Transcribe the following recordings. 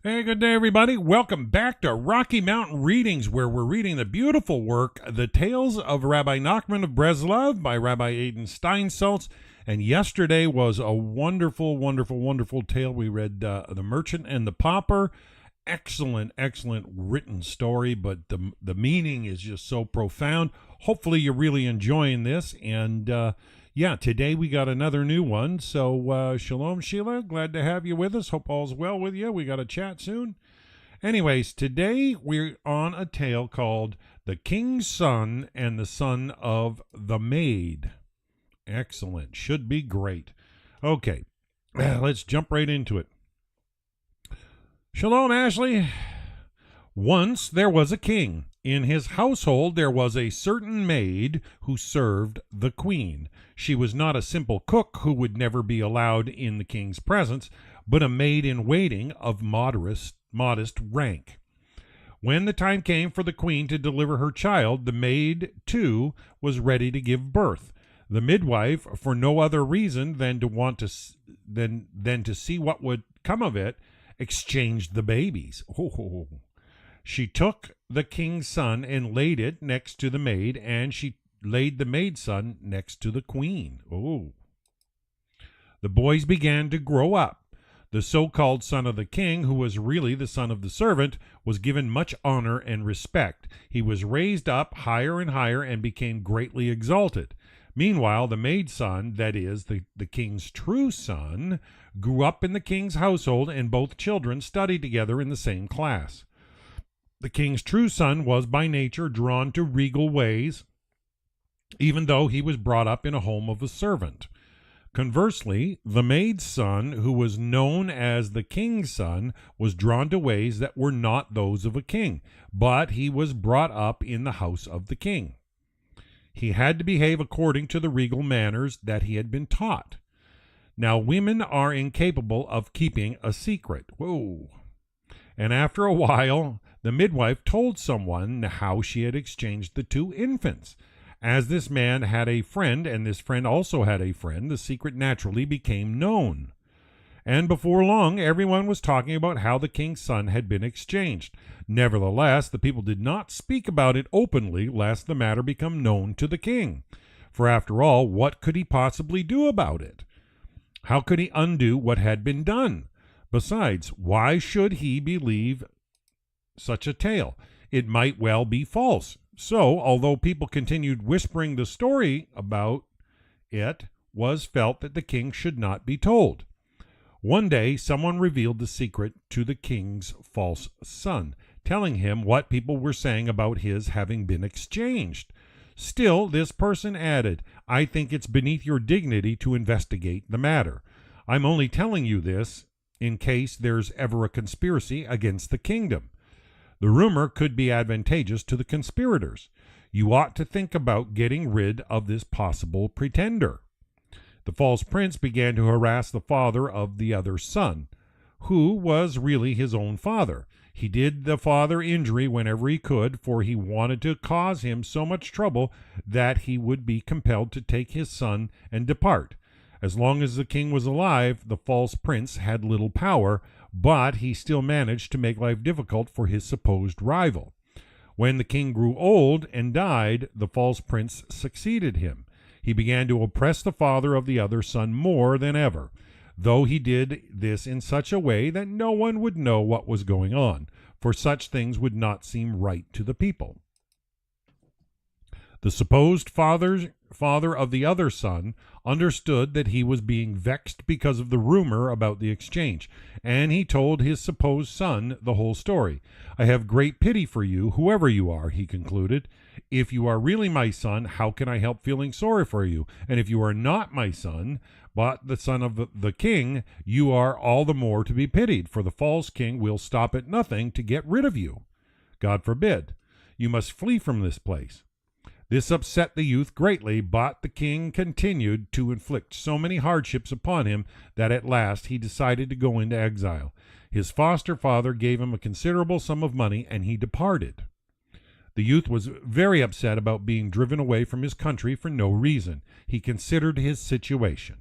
Hey, good day, everybody. Welcome back to Rocky Mountain Readings, where we're reading the beautiful work, The Tales of Rabbi Nachman of Breslov by Rabbi Aiden Steinsaltz. And yesterday was a wonderful, wonderful, wonderful tale. We read The Merchant and the Pauper. Excellent, excellent written story, but the meaning is just so profound. Hopefully you're really enjoying this. And yeah, today we got another new one. So shalom, Sheila. Glad to have you with us. Hope all's well with you. We got to chat soon. Anyways, today we're on a tale called The King's Son and the Son of the Maid. Excellent. Should be great. Okay, let's jump right into it. Shalom, Ashley. Once there was a king. In his household there was a certain maid who served the queen. She was not a simple cook who would never be allowed in the king's presence, but a maid-in-waiting of modest rank. When the time came for the queen to deliver her child, the maid, too, was ready to give birth. The midwife, for no other reason than to see what would come of it, exchanged the babies. Oh. She took the king's son and laid it next to the maid, and she laid the maid's son next to the queen. Oh. The boys began to grow up. The so-called son of the king, who was really the son of the servant, was given much honor and respect. He was raised up higher and higher and became greatly exalted. Meanwhile, the maid's son, that is, the king's true son, grew up in the king's household, and both children studied together in the same class. The king's true son was by nature drawn to regal ways, even though he was brought up in a home of a servant. Conversely, the maid's son, who was known as the king's son, was drawn to ways that were not those of a king, but he was brought up in the house of the king. He had to behave according to the regal manners that he had been taught. Now, women are incapable of keeping a secret. Whoa. And after a while, the midwife told someone how she had exchanged the two infants. As this man had a friend, and this friend also had a friend, the secret naturally became known. And before long, everyone was talking about how the king's son had been exchanged. Nevertheless, the people did not speak about it openly, lest the matter become known to the king. For after all, what could he possibly do about it? How could he undo what had been done? Besides, why should he believe such a tale? It might well be false. So, although people continued whispering the story about it, was felt that the king should not be told. One day, someone revealed the secret to the king's false son, telling him what people were saying about his having been exchanged. Still, this person added, "I think it's beneath your dignity to investigate the matter. I'm only telling you this in case there's ever a conspiracy against the kingdom. The rumor could be advantageous to the conspirators. You ought to think about getting rid of this possible pretender." The false prince began to harass the father of the other son, who was really his own father. He did the father injury whenever he could, for he wanted to cause him so much trouble that he would be compelled to take his son and depart. As long as the king was alive, the false prince had little power, but he still managed to make life difficult for his supposed rival. When the king grew old and died, the false prince succeeded him. He began to oppress the father of the other son more than ever, though he did this in such a way that no one would know what was going on, for such things would not seem right to the people. The supposed father of the other son understood that he was being vexed because of the rumor about the exchange, and he told his supposed son the whole story. "I have great pity for you, whoever you are," he concluded. "If you are really my son, how can I help feeling sorry for you? And if you are not my son, but the son of the king, you are all the more to be pitied, for the false king will stop at nothing to get rid of you. God forbid. You must flee from this place." This upset the youth greatly, but the king continued to inflict so many hardships upon him that at last he decided to go into exile. His foster father gave him a considerable sum of money, and he departed. The youth was very upset about being driven away from his country for no reason. He considered his situation.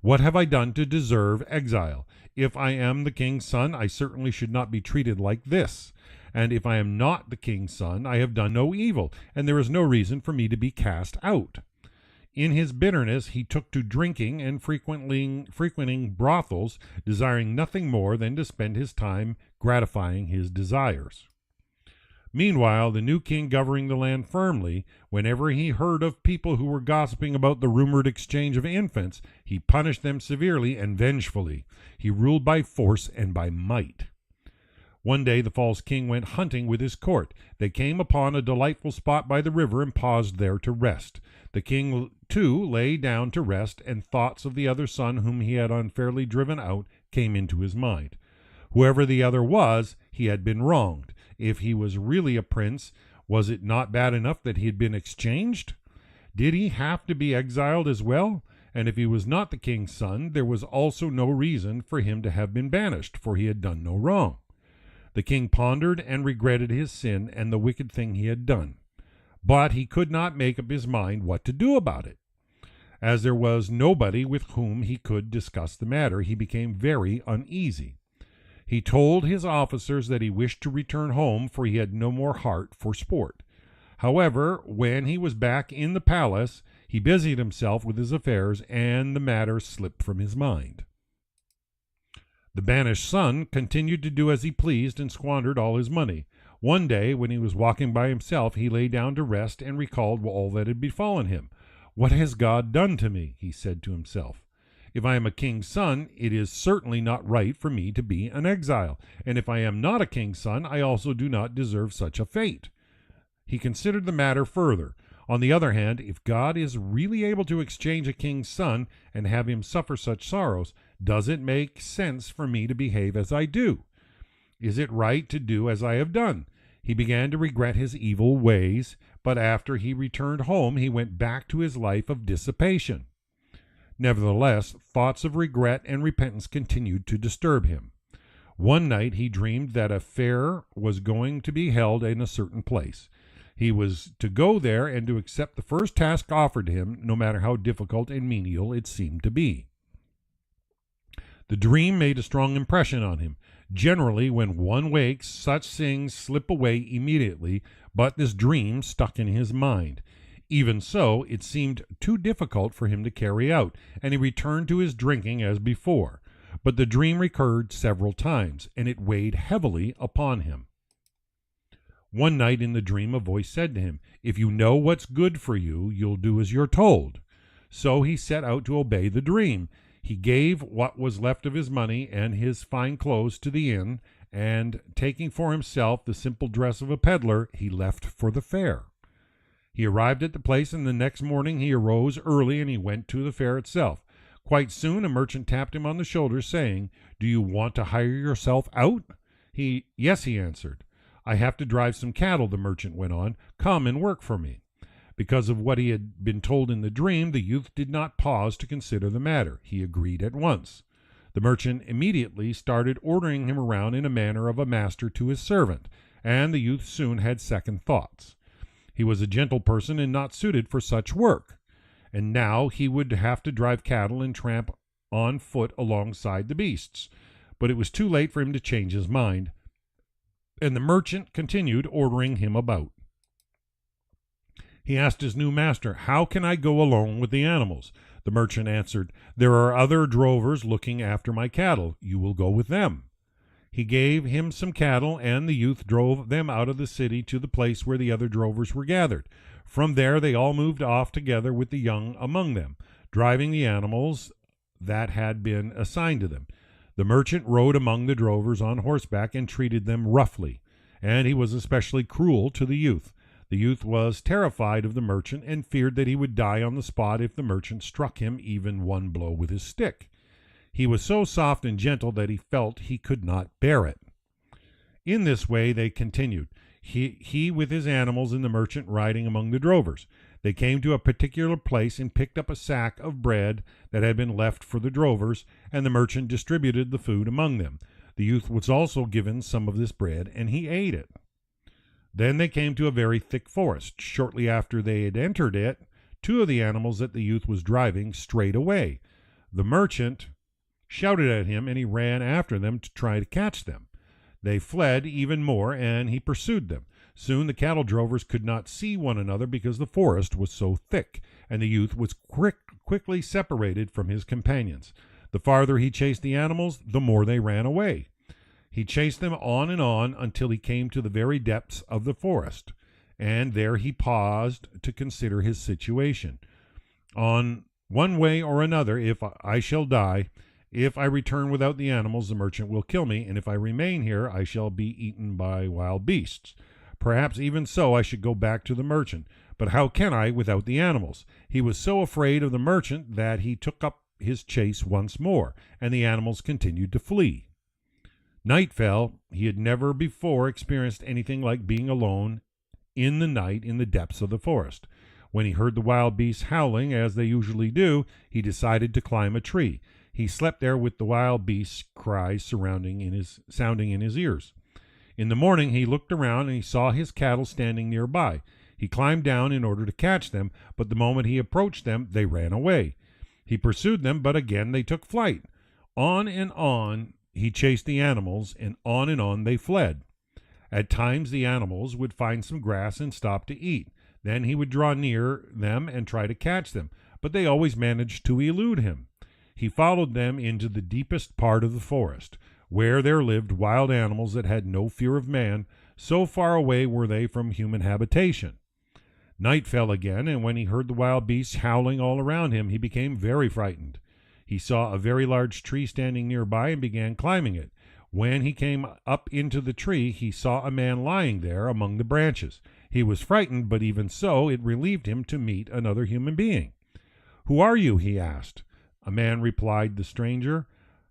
What have I done to deserve exile? If I am the king's son, I certainly should not be treated like this. And if I am not the king's son, I have done no evil, and there is no reason for me to be cast out." In his bitterness, he took to drinking and frequenting brothels, desiring nothing more than to spend his time gratifying his desires. Meanwhile, the new king governing the land firmly, whenever he heard of people who were gossiping about the rumored exchange of infants, he punished them severely and vengefully. He ruled by force and by might. One day the false king went hunting with his court. They came upon a delightful spot by the river and paused there to rest. The king, too, lay down to rest, and thoughts of the other son whom he had unfairly driven out came into his mind. Whoever the other was, he had been wronged. If he was really a prince, was it not bad enough that he had been exchanged? Did he have to be exiled as well? And if he was not the king's son, there was also no reason for him to have been banished, for he had done no wrong. The king pondered and regretted his sin and the wicked thing he had done. But he could not make up his mind what to do about it. As there was nobody with whom he could discuss the matter, he became very uneasy. He told his officers that he wished to return home, for he had no more heart for sport. However, when he was back in the palace, he busied himself with his affairs, and the matter slipped from his mind. The banished son continued to do as he pleased and squandered all his money. One day, when he was walking by himself, he lay down to rest and recalled all that had befallen him. "What has God done to me?" he said to himself. "If I am a king's son, it is certainly not right for me to be an exile. And if I am not a king's son, I also do not deserve such a fate." He considered the matter further. On the other hand, if God is really able to exchange a king's son and have him suffer such sorrows, does it make sense for me to behave as I do? Is it right to do as I have done? He began to regret his evil ways, but after he returned home, he went back to his life of dissipation. Nevertheless, thoughts of regret and repentance continued to disturb him. One night he dreamed that a fair was going to be held in a certain place. He was to go there and to accept the first task offered him, no matter how difficult and menial it seemed to be. The dream made a strong impression on him. Generally, when one wakes, such things slip away immediately, but this dream stuck in his mind. Even so, it seemed too difficult for him to carry out, and he returned to his drinking as before. But the dream recurred several times, and it weighed heavily upon him. One night in the dream, a voice said to him, "If you know what's good for you, you'll do as you're told." So he set out to obey the dream. He gave what was left of his money and his fine clothes to the inn, and taking for himself the simple dress of a peddler, he left for the fair. He arrived at the place, and the next morning he arose early and he went to the fair itself. Quite soon a merchant tapped him on the shoulder, saying, "Do you want to hire yourself out?" "Yes," he answered. "I have to drive some cattle," the merchant went on. "Come and work for me." Because of what he had been told in the dream, the youth did not pause to consider the matter. He agreed at once. The merchant immediately started ordering him around in a manner of a master to his servant, and the youth soon had second thoughts. He was a gentle person and not suited for such work, and now he would have to drive cattle and tramp on foot alongside the beasts. But it was too late for him to change his mind, and the merchant continued ordering him about. He asked his new master, "How can I go alone with the animals?" The merchant answered, "There are other drovers looking after my cattle. You will go with them." He gave him some cattle, and the youth drove them out of the city to the place where the other drovers were gathered. From there they all moved off together with the young among them, driving the animals that had been assigned to them. The merchant rode among the drovers on horseback and treated them roughly, and he was especially cruel to the youth. The youth was terrified of the merchant and feared that he would die on the spot if the merchant struck him even one blow with his stick. He was so soft and gentle that he felt he could not bear it. In this way they continued, he with his animals and the merchant riding among the drovers. They came to a particular place and picked up a sack of bread that had been left for the drovers, and the merchant distributed the food among them. The youth was also given some of this bread, and he ate it. Then they came to a very thick forest. Shortly after they had entered it, two of the animals that the youth was driving strayed away. The merchant shouted at him, and he ran after them to try to catch them. They fled even more, and he pursued them. Soon the cattle drovers could not see one another because the forest was so thick, and the youth was quickly separated from his companions. The farther he chased the animals, the more they ran away. He chased them on and on until he came to the very depths of the forest, and there he paused to consider his situation. On one way or another, if I shall die, if I return without the animals, the merchant will kill me, and if I remain here, I shall be eaten by wild beasts. Perhaps even so I should go back to the merchant, but how can I without the animals? He was so afraid of the merchant that he took up his chase once more, and the animals continued to flee. Night fell. He had never before experienced anything like being alone in the night in the depths of the forest. When he heard the wild beasts howling, as they usually do, he decided to climb a tree. He slept there with the wild beasts' cries sounding in his ears. In the morning he looked around and he saw his cattle standing nearby. He climbed down in order to catch them, but the moment he approached them, they ran away. He pursued them, but again they took flight. On and on he chased the animals, and on they fled. At times the animals would find some grass and stop to eat. Then he would draw near them and try to catch them, but they always managed to elude him. He followed them into the deepest part of the forest, where there lived wild animals that had no fear of man, so far away were they from human habitation. Night fell again, and when he heard the wild beasts howling all around him, he became very frightened. He saw a very large tree standing nearby and began climbing it. When he came up into the tree, he saw a man lying there among the branches. He was frightened, but even so, it relieved him to meet another human being. "Who are you?" he asked. "A man," replied the stranger.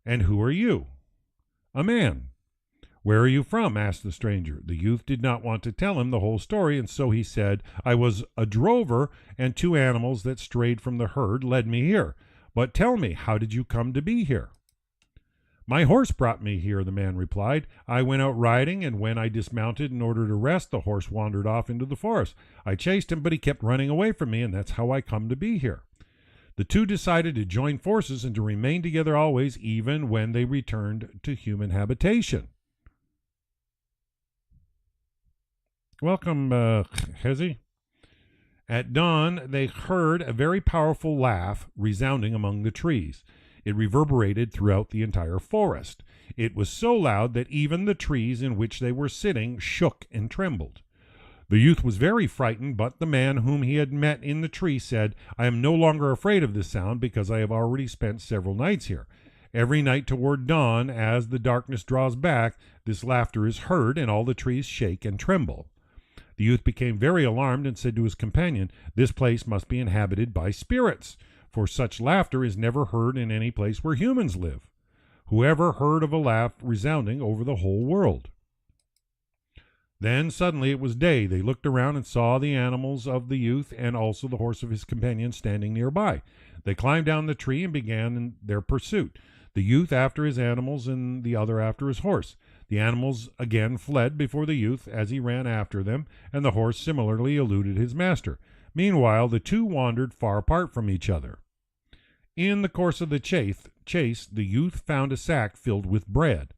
"And who are you?" "A man." "Where are you from?" asked the stranger. The youth did not want to tell him the whole story, and so he said, "I was a drover, and 2 animals that strayed from the herd led me here. But tell me, how did you come to be here?" "My horse brought me here," the man replied. "I went out riding, and when I dismounted in order to rest, the horse wandered off into the forest. I chased him, but he kept running away from me, and that's how I come to be here." The 2 decided to join forces and to remain together always, even when they returned to human habitation. Welcome, Hezi. At dawn, they heard a very powerful laugh resounding among the trees. It reverberated throughout the entire forest. It was so loud that even the trees in which they were sitting shook and trembled. The youth was very frightened, but the man whom he had met in the tree said, "I am no longer afraid of this sound because I have already spent several nights here. Every night toward dawn, as the darkness draws back, this laughter is heard, and all the trees shake and tremble." The youth became very alarmed and said to his companion, "This place must be inhabited by spirits, for such laughter is never heard in any place where humans live. Whoever heard of a laugh resounding over the whole world?" Then suddenly it was day. They looked around and saw the animals of the youth and also the horse of his companion standing nearby. They climbed down the tree and began their pursuit, the youth after his animals and the other after his horse. The animals again fled before the youth as he ran after them, and the horse similarly eluded his master. Meanwhile, the 2 wandered far apart from each other. In the course of the chase, the youth found a sack filled with bread.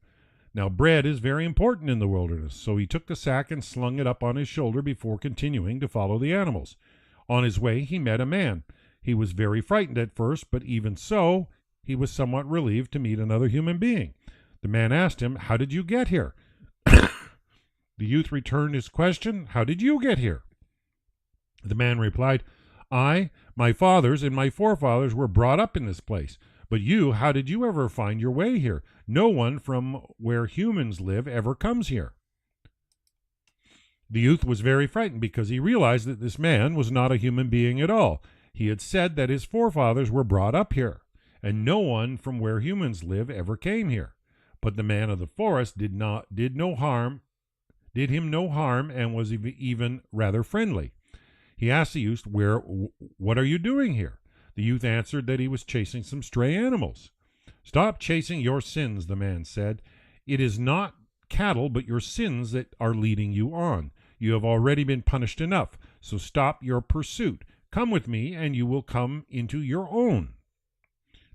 Now, bread is very important in the wilderness, so he took the sack and slung it up on his shoulder before continuing to follow the animals. On his way, he met a man. He was very frightened at first, but even so, he was somewhat relieved to meet another human being. The man asked him, "How did you get here?" The youth returned his question, "How did you get here?" The man replied, "I, my fathers, and my forefathers were brought up in this place. But you, how did you ever find your way here? No one from where humans live ever comes here." The youth was very frightened because he realized that this man was not a human being at all. He had said that his forefathers were brought up here, and no one from where humans live ever came here. But the man of the forest did him no harm, and was even rather friendly. He asked the youth, "What are you doing here?" The youth answered that he was chasing some stray animals. "Stop chasing your sins," the man said. "It is not cattle, but your sins that are leading you on. You have already been punished enough, so stop your pursuit. Come with me, and you will come into your own."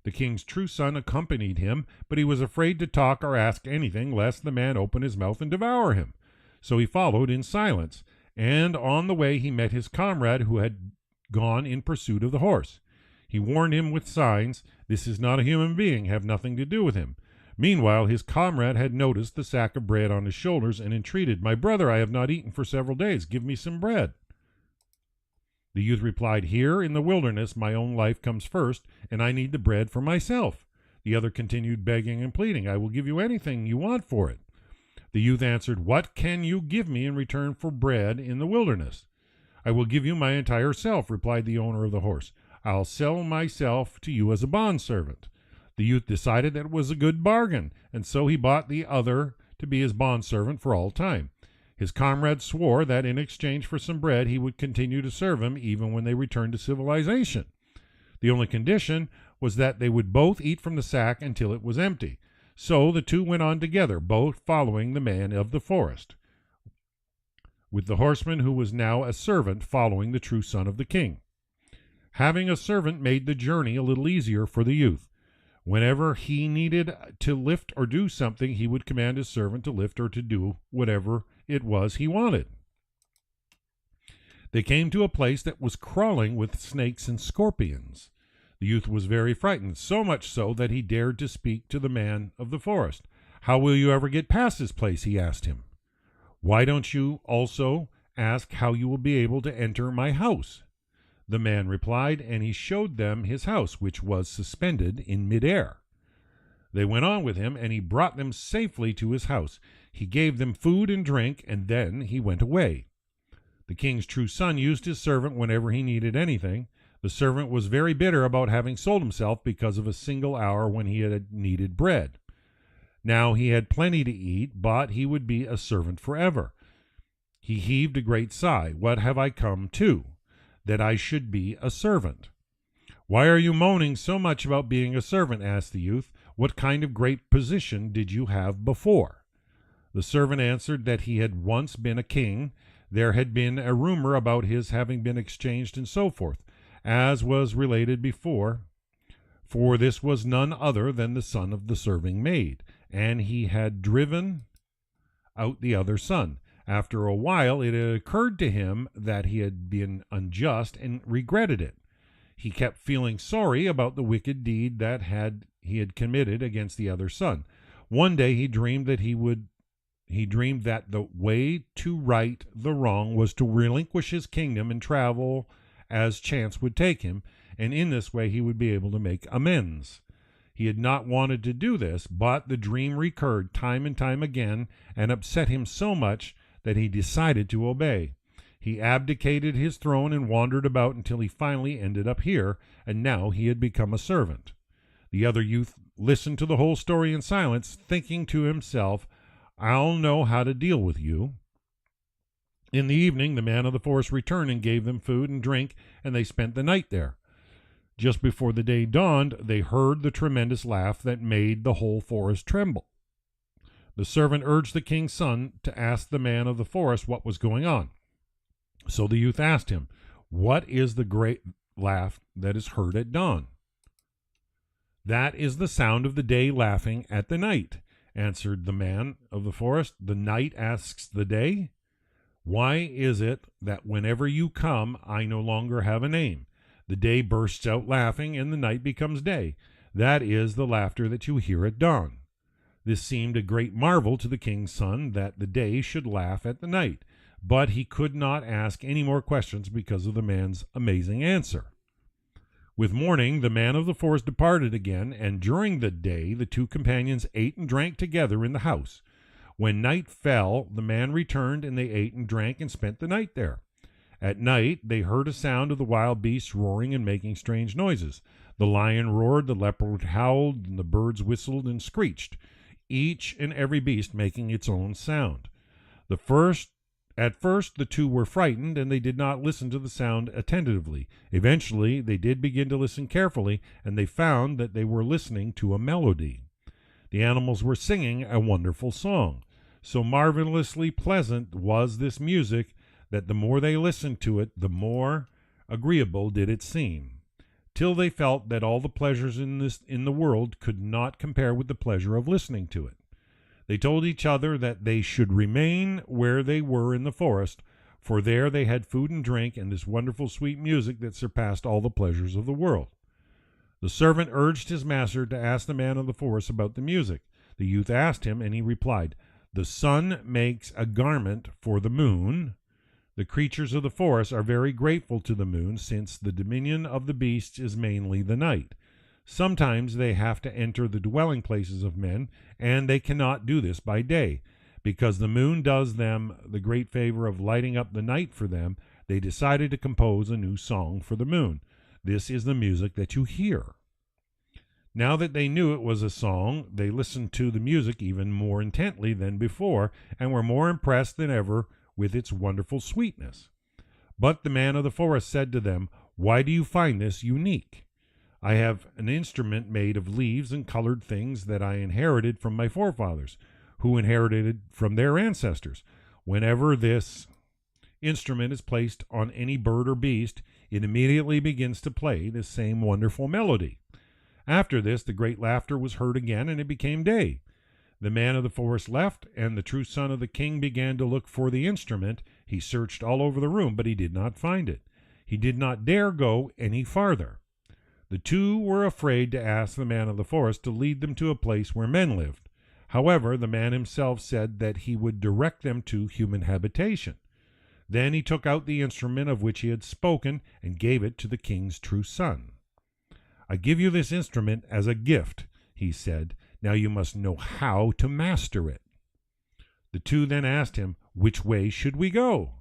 The king's true son accompanied him, but he was afraid to talk or ask anything, lest the man open his mouth and devour him. So he followed in silence, and on the way he met his comrade who had gone in pursuit of the horse. He warned him with signs, "This is not a human being, have nothing to do with him." Meanwhile, his comrade had noticed the sack of bread on his shoulders and entreated, "My brother, I have not eaten for several days. Give me some bread." The youth replied, "Here in the wilderness my own life comes first, and I need the bread for myself." The other continued begging and pleading, "I will give you anything you want for it." The youth answered, "What can you give me in return for bread in the wilderness?" "I will give you my entire self," replied the owner of the horse. "I'll sell myself to you as a bondservant." The youth decided that it was a good bargain, and so he bought the other to be his bondservant for all time. His comrade swore that in exchange for some bread he would continue to serve him even when they returned to civilization. The only condition was that they would both eat from the sack until it was empty. So the two went on together, both following the man of the forest, with the horseman who was now a servant following the true son of the king. Having a servant made the journey a little easier for the youth. Whenever he needed to lift or do something, he would command his servant to lift or to do whatever it was he wanted. They came to a place that was crawling with snakes and scorpions. The youth was very frightened, so much so that he dared to speak to the man of the forest. "How will you ever get past this place?" he asked him. "Why don't you also ask how you will be able to enter my house?" The man replied, and he showed them his house, which was suspended in midair. They went on with him, and he brought them safely to his house. He gave them food and drink, and then he went away. The king's true son used his servant whenever he needed anything. The servant was very bitter about having sold himself because of a single hour when he had needed bread. Now he had plenty to eat, but he would be a servant forever. He heaved a great sigh. "What have I come to, that I should be a servant?" "Why are you moaning so much about being a servant?" asked the youth. "What kind of great position did you have before?" The servant answered that he had once been a king. There had been a rumor about his having been exchanged and so forth, as was related before, for this was none other than the son of the serving maid, and he had driven out the other son. After a while it had occurred to him that he had been unjust and regretted it. He kept feeling sorry about the wicked deed that he had committed against the other son. One day he dreamed that the way to right the wrong was to relinquish his kingdom and travel as chance would take him, and in this way he would be able to make amends. He had not wanted to do this, but the dream recurred time and time again and upset him so much that he decided to obey. He abdicated his throne and wandered about until he finally ended up here, and now he had become a servant. The other youth listened to the whole story in silence, thinking to himself, "I'll know how to deal with you." In the evening, the man of the forest returned and gave them food and drink, and they spent the night there. Just before the day dawned, they heard the tremendous laugh that made the whole forest tremble. The servant urged the king's son to ask the man of the forest what was going on. So the youth asked him, "What is the great laugh that is heard at dawn?" "That is the sound of the day laughing at the night," answered the man of the forest. "The night asks the day, 'Why is it that whenever you come, I no longer have a name?' The day bursts out laughing, and the night becomes day. That is the laughter that you hear at dawn." This seemed a great marvel to the king's son, that the day should laugh at the night, but he could not ask any more questions because of the man's amazing answer. With morning, the man of the forest departed again, and during the day the two companions ate and drank together in the house. When night fell, the man returned, and they ate and drank and spent the night there. At night they heard a sound of the wild beasts roaring and making strange noises. The lion roared, the leopard howled, and the birds whistled and screeched, each and every beast making its own sound. At first the two were frightened, and they did not listen to the sound attentively. Eventually they did begin to listen carefully, and they found that they were listening to a melody. The animals were singing a wonderful song. So marvelously pleasant was this music that the more they listened to it, the more agreeable did it seem. till they felt that all the pleasures in the world could not compare with the pleasure of listening to it. They told each other that they should remain where they were in the forest, for there they had food and drink and this wonderful sweet music that surpassed all the pleasures of the world. The servant urged his master to ask the man of the forest about the music. The youth asked him, and he replied, "The sun makes a garment for the moon. The creatures of the forest are very grateful to the moon, since the dominion of the beasts is mainly the night. Sometimes they have to enter the dwelling places of men, and they cannot do this by day. Because the moon does them the great favor of lighting up the night for them, they decided to compose a new song for the moon. This is the music that you hear." Now that they knew it was a song, they listened to the music even more intently than before, and were more impressed than ever with its wonderful sweetness. But the man of the forest said to them, "Why do you find this unique? I have an instrument made of leaves and colored things that I inherited from my forefathers, who inherited it from their ancestors. Whenever this instrument is placed on any bird or beast, it immediately begins to play the same wonderful melody." After this, the great laughter was heard again, and it became day. The man of the forest left, and the true son of the king began to look for the instrument. He searched all over the room, but he did not find it. He did not dare go any farther. The two were afraid to ask the man of the forest to lead them to a place where men lived. However, the man himself said that he would direct them to human habitation. Then he took out the instrument of which he had spoken and gave it to the king's true son. "I give you this instrument as a gift," he said. "Now you must know how to master it." The two then asked him, "Which way should we go?"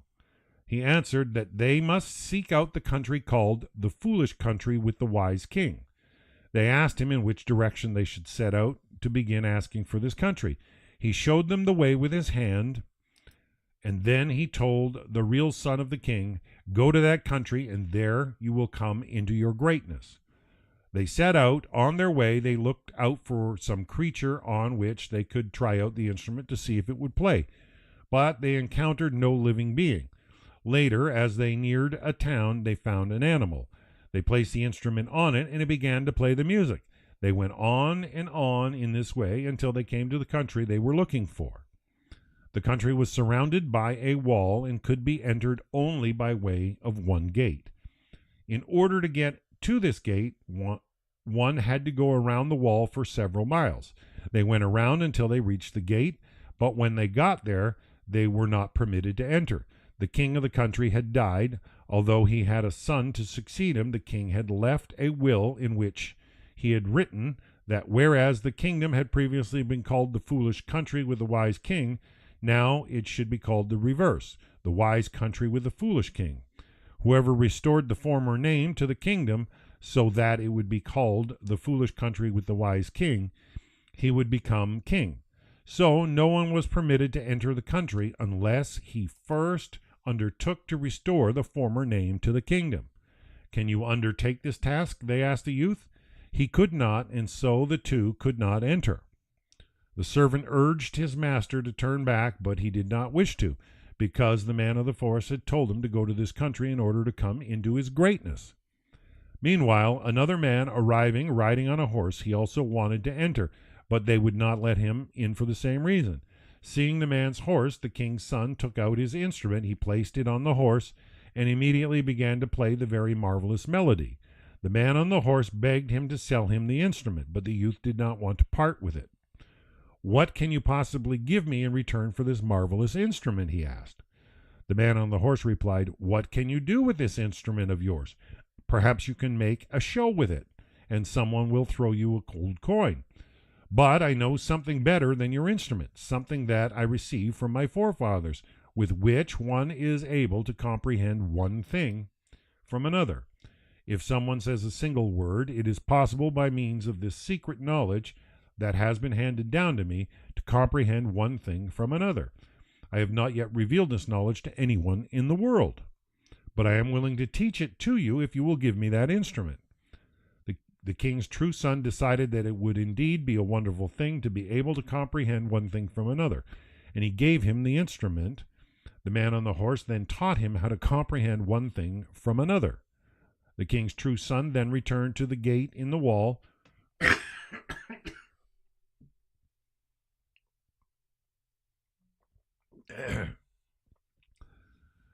He answered that they must seek out the country called the foolish country with the wise king. They asked him in which direction they should set out to begin asking for this country. He showed them the way with his hand, and then he told the real son of the king, "Go to that country, and there you will come into your greatness." They set out. On their way, they looked out for some creature on which they could try out the instrument to see if it would play, but they encountered no living being. Later, as they neared a town, they found an animal. They placed the instrument on it, and it began to play the music. They went on and on in this way until they came to the country they were looking for. The country was surrounded by a wall and could be entered only by way of one gate. In order to get to this gate, one had to go around the wall for several miles. They went around until they reached the gate, but when they got there, they were not permitted to enter. The king of the country had died. Although he had a son to succeed him, the king had left a will in which he had written that whereas the kingdom had previously been called the foolish country with the wise king, now it should be called the reverse, the wise country with the foolish king. Whoever restored the former name to the kingdom so that it would be called the foolish country with the wise king, he would become king. So no one was permitted to enter the country unless he first undertook to restore the former name to the kingdom. "Can you undertake this task?" they asked the youth. He could not, and so the two could not enter. The servant urged his master to turn back, but he did not wish to, because the man of the forest had told him to go to this country in order to come into his greatness. Meanwhile, another man arriving, riding on a horse, he also wanted to enter, but they would not let him in for the same reason. Seeing the man's horse, the king's son took out his instrument. He placed it on the horse and immediately began to play the very marvelous melody. The man on the horse begged him to sell him the instrument, but the youth did not want to part with it. "What can you possibly give me in return for this marvelous instrument?" he asked. The man on the horse replied, "What can you do with this instrument of yours? Perhaps you can make a show with it, and someone will throw you a gold coin. But I know something better than your instrument, something that I received from my forefathers, with which one is able to comprehend one thing from another. If someone says a single word, it is possible by means of this secret knowledge that has been handed down to me to comprehend one thing from another. I have not yet revealed this knowledge to anyone in the world, but I am willing to teach it to you if you will give me that instrument." The king's true son decided that it would indeed be a wonderful thing to be able to comprehend one thing from another, and he gave him the instrument. The man on the horse then taught him how to comprehend one thing from another. The king's true son then returned to the gate in the wall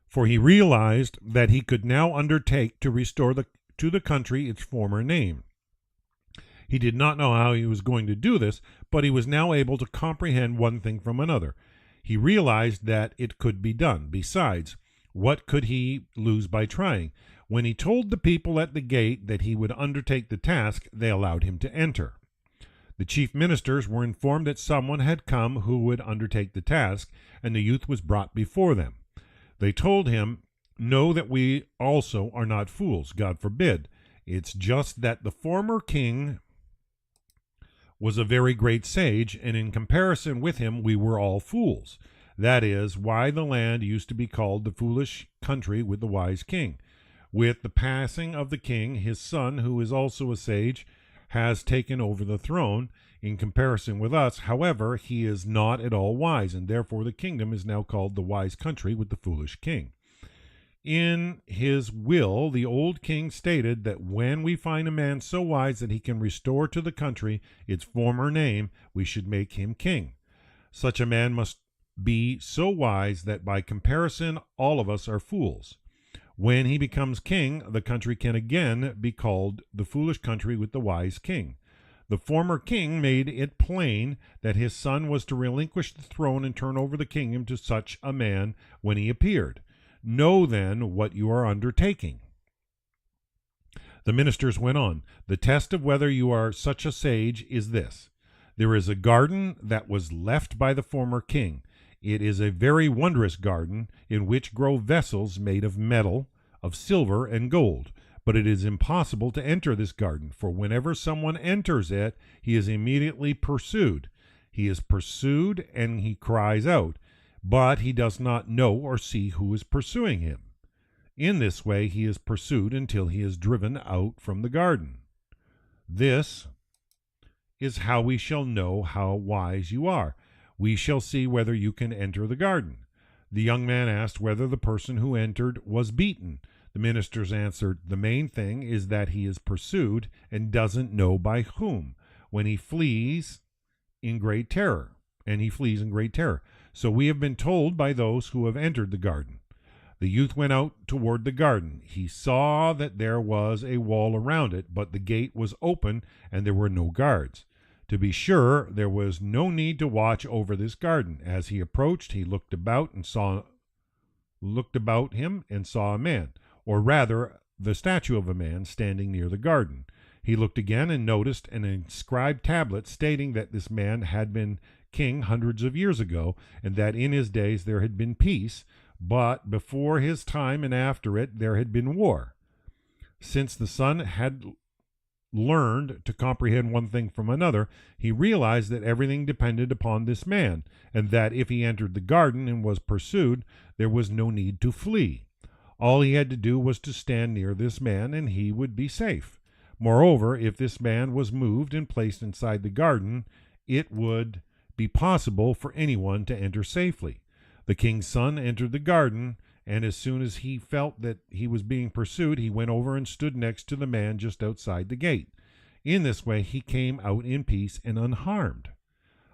for he realized that he could now undertake to restore to the country its former name. He did not know how he was going to do this, but he was now able to comprehend one thing from another. He realized that it could be done. Besides, what could he lose by trying? When he told the people at the gate that he would undertake the task, they allowed him to enter. The chief ministers were informed that someone had come who would undertake the task, and the youth was brought before them. They told him, "Know that we also are not fools. God forbid. It's just that the former king was a very great sage, and in comparison with him we were all fools. That is why the land used to be called the foolish country with the wise king. With the passing of the king, his son, who is also a sage, has taken over the throne. In comparison with us, however, he is not at all wise, and therefore the kingdom is now called the wise country with the foolish king." In his will, the old king stated that when we find a man so wise that he can restore to the country its former name, we should make him king. Such a man must be so wise that by comparison all of us are fools. When he becomes king, the country can again be called the foolish country with the wise king. The former king made it plain that his son was to relinquish the throne and turn over the kingdom to such a man when he appeared. Know then what you are undertaking. The ministers went on. The test of whether you are such a sage is this. There is a garden that was left by the former king. It is a very wondrous garden in which grow vessels made of metal, of silver and gold. But it is impossible to enter this garden, for whenever someone enters it, he is immediately pursued. He is pursued and he cries out, but he does not know or see who is pursuing him. In this way he is pursued until he is driven out from the garden. This is how we shall know how wise you are. We shall see whether you can enter the garden. The young man asked whether the person who entered was beaten. The ministers answered, the main thing is that he is pursued and doesn't know by whom, when he flees in great terror, So we have been told by those who have entered the garden. The youth went out toward the garden. He saw that there was a wall around it, but the gate was open and there were no guards. To be sure, there was no need to watch over this garden. As he approached, he looked about him and saw a man, or rather the statue of a man standing near the garden. He looked again and noticed an inscribed tablet stating that this man had been king hundreds of years ago, and that in his days there had been peace, but before his time and after it there had been war. Since the son had learned to comprehend one thing from another, he realized that everything depended upon this man, and that if he entered the garden and was pursued, there was no need to flee. All he had to do was to stand near this man, and he would be safe. Moreover, if this man was moved and placed inside the garden, it would be possible for anyone to enter safely. The king's son entered the garden, and as soon as he felt that he was being pursued, he went over and stood next to the man just outside the gate. In this way he came out in peace and unharmed.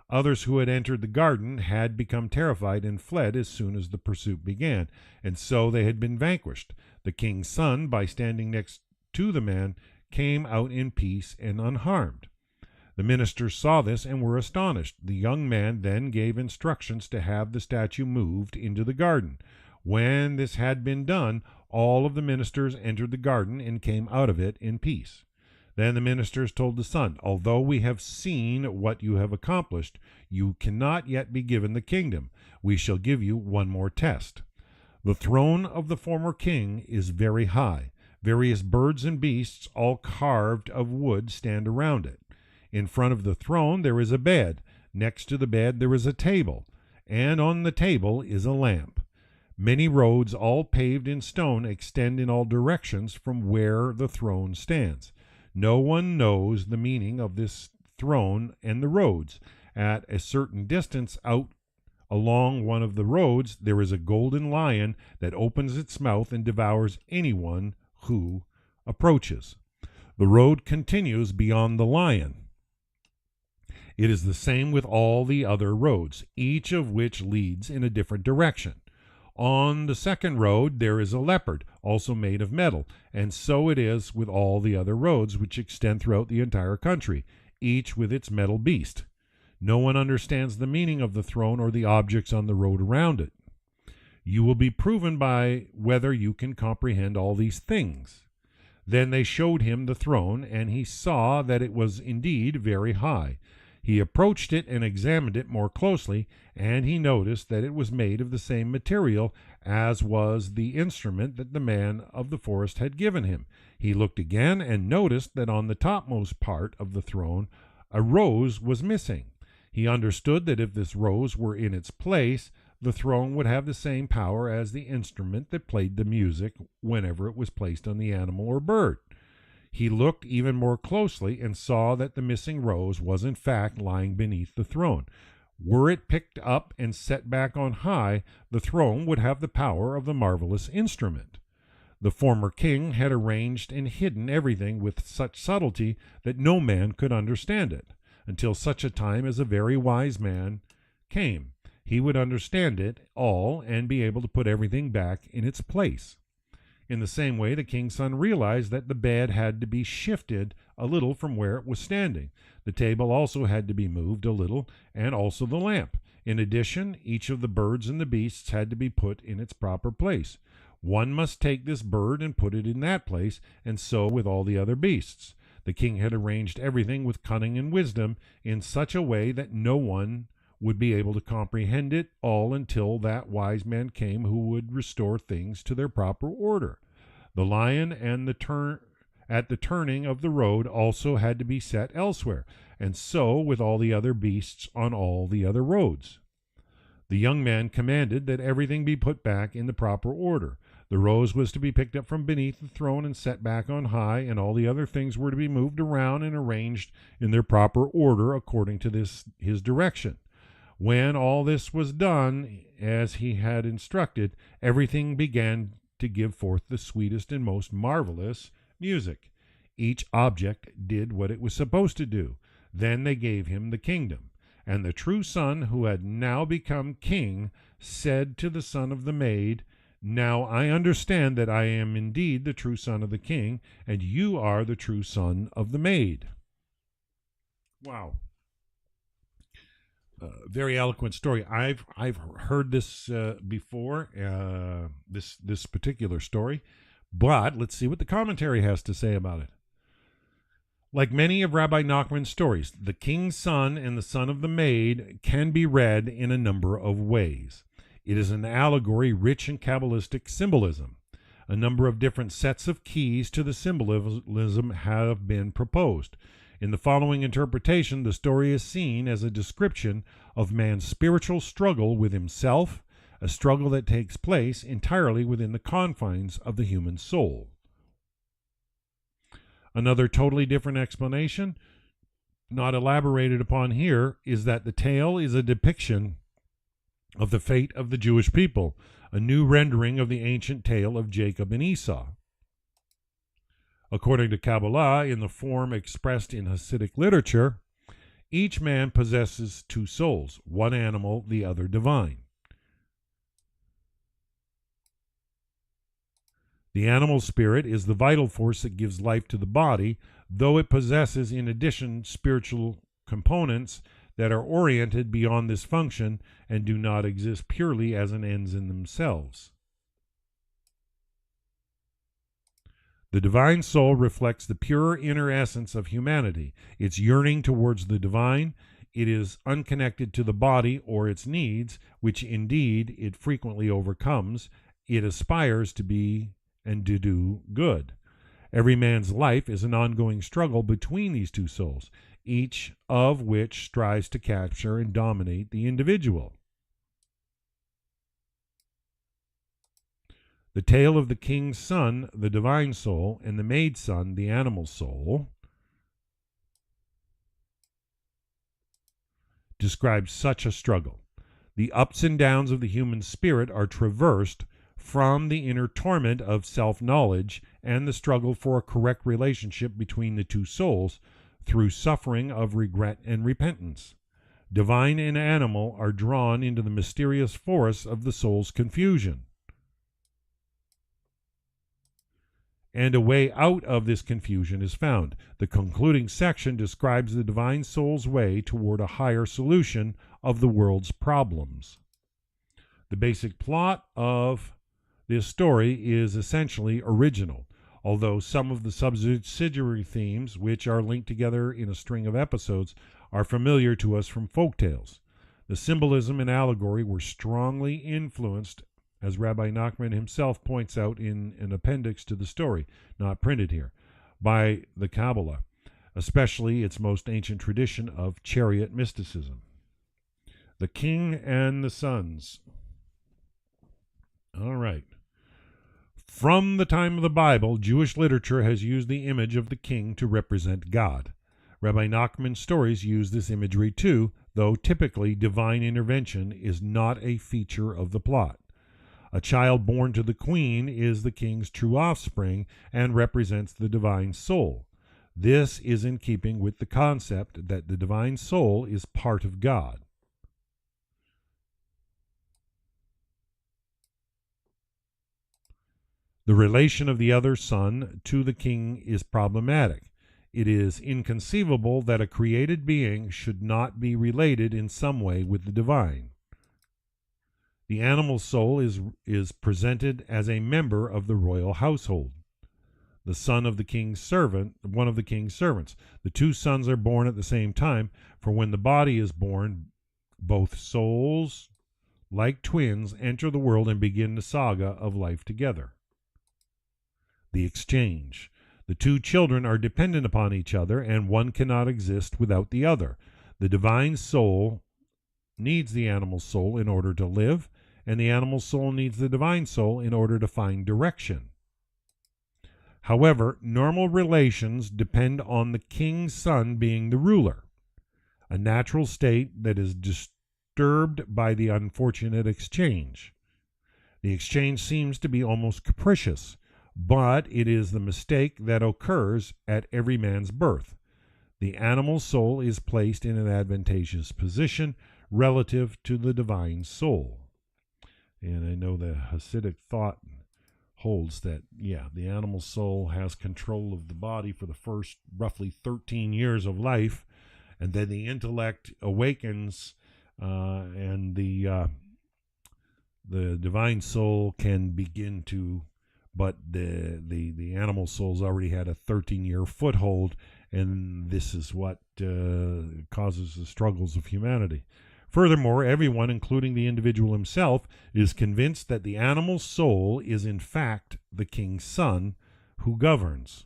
Others who had entered the garden had become terrified and fled as soon as the pursuit began, and so they had been vanquished. The king's son, by standing next to the man, came out in peace and unharmed. The ministers saw this and were astonished. The young man then gave instructions to have the statue moved into the garden. When this had been done, all of the ministers entered the garden and came out of it in peace. Then the ministers told the son, although we have seen what you have accomplished, you cannot yet be given the kingdom. We shall give you one more test. The throne of the former king is very high. Various birds and beasts, all carved of wood, stand around it. In front of the throne there is a bed. Next to the bed there is a table, and on the table is a lamp. Many roads, all paved in stone, extend in all directions from where the throne stands. No one knows the meaning of this throne and the roads. At a certain distance out along one of the roads there is a golden lion that opens its mouth and devours anyone who approaches. The road continues beyond the lion. It is the same with all the other roads, each of which leads in a different direction. On the second road there is a leopard, also made of metal, and so it is with all the other roads which extend throughout the entire country, each with its metal beast. No one understands the meaning of the throne or the objects on the road around it. You will be proven by whether you can comprehend all these things. Then they showed him the throne, and he saw that it was indeed very high. He approached it and examined it more closely, and he noticed that it was made of the same material as was the instrument that the man of the forest had given him. He looked again and noticed that on the topmost part of the throne a rose was missing. He understood that if this rose were in its place, the throne would have the same power as the instrument that played the music whenever it was placed on the animal or bird. He looked even more closely and saw that the missing rose was in fact lying beneath the throne. Were it picked up and set back on high, the throne would have the power of the marvelous instrument. The former king had arranged and hidden everything with such subtlety that no man could understand it, until such a time as a very wise man came. He would understand it all and be able to put everything back in its place. In the same way, the king's son realized that the bed had to be shifted a little from where it was standing. The table also had to be moved a little, and also the lamp. In addition, each of the birds and the beasts had to be put in its proper place. One must take this bird and put it in that place, and so with all the other beasts. The king had arranged everything with cunning and wisdom in such a way that no one would be able to comprehend it all until that wise man came who would restore things to their proper order. The lion and at the turning of the road also had to be set elsewhere, and so with all the other beasts on all the other roads. The young man commanded that everything be put back in the proper order. The rose was to be picked up from beneath the throne and set back on high, and all the other things were to be moved around and arranged in their proper order according to his direction. When all this was done as he had instructed, everything began to give forth the sweetest and most marvelous music. Each object did what it was supposed to do. Then they gave him the kingdom. And the true son, who had now become king, said to the son of the maid, "Now I understand that I am indeed the true son of the king, and you are the true son of the maid." Wow. Very eloquent story. I've heard this before, this particular story, but let's see what the commentary has to say about it. Like many of Rabbi Nachman's stories, the king's son and the son of the maid can be read in a number of ways. It is an allegory rich in Kabbalistic symbolism. A number of different sets of keys to the symbolism have been proposed. In the following interpretation, the story is seen as a description of man's spiritual struggle with himself, a struggle that takes place entirely within the confines of the human soul. Another totally different explanation, not elaborated upon here, is that the tale is a depiction of the fate of the Jewish people, a new rendering of the ancient tale of Jacob and Esau. According to Kabbalah, in the form expressed in Hasidic literature, each man possesses two souls, one animal, the other divine. The animal spirit is the vital force that gives life to the body, though it possesses in addition spiritual components that are oriented beyond this function and do not exist purely as an ends in themselves. The divine soul reflects the pure inner essence of humanity, its yearning towards the divine. It is unconnected to the body or its needs, which indeed it frequently overcomes. It aspires to be and to do good. Every man's life is an ongoing struggle between these two souls, each of which strives to capture and dominate the individual. The tale of the king's son, the divine soul, and the maid's son, the animal soul, describes such a struggle. The ups and downs of the human spirit are traversed from the inner torment of self-knowledge and the struggle for a correct relationship between the two souls through suffering of regret and repentance. Divine and animal are drawn into the mysterious forest of the soul's confusion. And a way out of this confusion is found. The concluding section describes the divine soul's way toward a higher solution of the world's problems. The basic plot of this story is essentially original, although some of the subsidiary themes, which are linked together in a string of episodes, are familiar to us from folktales. The symbolism and allegory were strongly influenced, as Rabbi Nachman himself points out in an appendix to the story, not printed here, by the Kabbalah, especially its most ancient tradition of chariot mysticism. The King and the Sons. All right. From the time of the Bible, Jewish literature has used the image of the king to represent God. Rabbi Nachman's stories use this imagery too, though typically divine intervention is not a feature of the plot. A child born to the queen is the king's true offspring and represents the divine soul. This is in keeping with the concept that the divine soul is part of God. The relation of the other son to the king is problematic. It is inconceivable that a created being should not be related in some way with the divine. The animal soul is presented as a member of the royal household. The son of the king's servant, one of the king's servants. The two sons are born at the same time, for when the body is born, both souls, like twins, enter the world and begin the saga of life together. The exchange. The two children are dependent upon each other, and one cannot exist without the other. The divine soul needs the animal soul in order to live, and the animal soul needs the divine soul in order to find direction. However, normal relations depend on the king's son being the ruler, a natural state that is disturbed by the unfortunate exchange. The exchange seems to be almost capricious, but it is the mistake that occurs at every man's birth. The animal soul is placed in an advantageous position relative to the divine soul. And I know the Hasidic thought holds that, the animal soul has control of the body for the first roughly 13 years of life, and then the intellect awakens, and the divine soul can begin to, but the animal soul's already had a 13-year foothold, and this is what causes the struggles of humanity. Furthermore, everyone, including the individual himself, is convinced that the animal soul is in fact the king's son who governs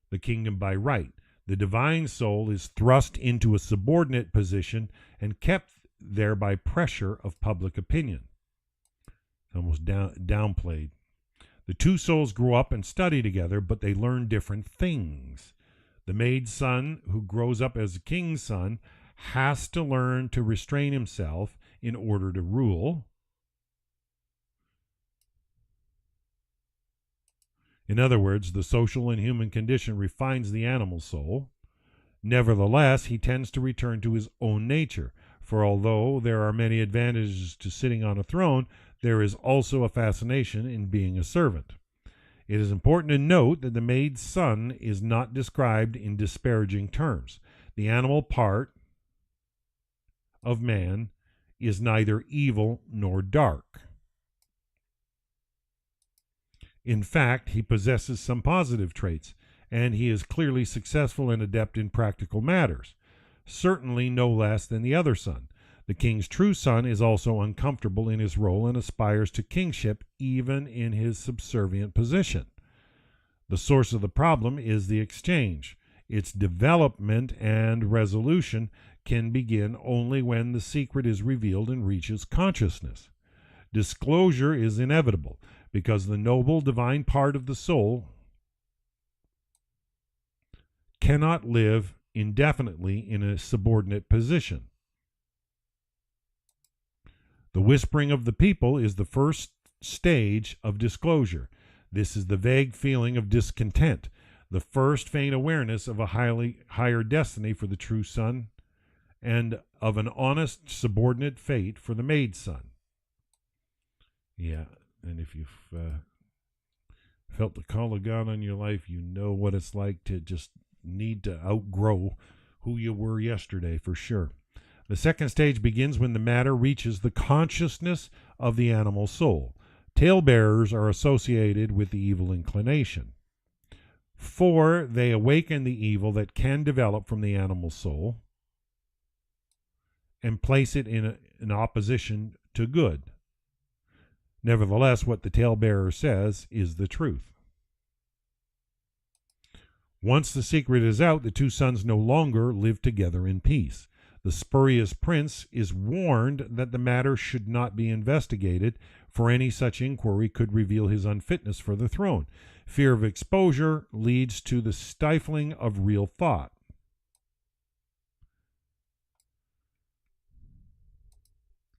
the kingdom by right. The divine soul is thrust into a subordinate position and kept there by pressure of public opinion. Almost downplayed. The two souls grow up and study together, but they learn different things. The maid's son, who grows up as the king's son, has to learn to restrain himself in order to rule. In other words, the social and human condition refines the animal soul. Nevertheless, he tends to return to his own nature, for although there are many advantages to sitting on a throne, there is also a fascination in being a servant. It is important to note that the maid's son is not described in disparaging terms. The animal part of man is neither evil nor dark. In fact, he possesses some positive traits, and he is clearly successful and adept in practical matters, certainly no less than the other son. The king's true son is also uncomfortable in his role and aspires to kingship even in his subservient position. The source of the problem is the exchange. Its development and resolution can begin only when the secret is revealed and reaches consciousness. Disclosure is inevitable because the noble divine part of the soul cannot live indefinitely in a subordinate position. The whispering of the people is the first stage of disclosure. This is the vague feeling of discontent, the first faint awareness of a higher destiny for the true son, and of an honest subordinate fate for the maid son. Yeah, and if you've felt the call of God on your life, you know what it's like to just need to outgrow who you were yesterday, for sure. The second stage begins when the matter reaches the consciousness of the animal soul. Talebearers are associated with the evil inclination. 4, they awaken the evil that can develop from the animal soul and place it in opposition to good. Nevertheless, what the talebearer says is the truth. Once the secret is out, the two sons no longer live together in peace. The spurious prince is warned that the matter should not be investigated, for any such inquiry could reveal his unfitness for the throne. Fear of exposure leads to the stifling of real thought.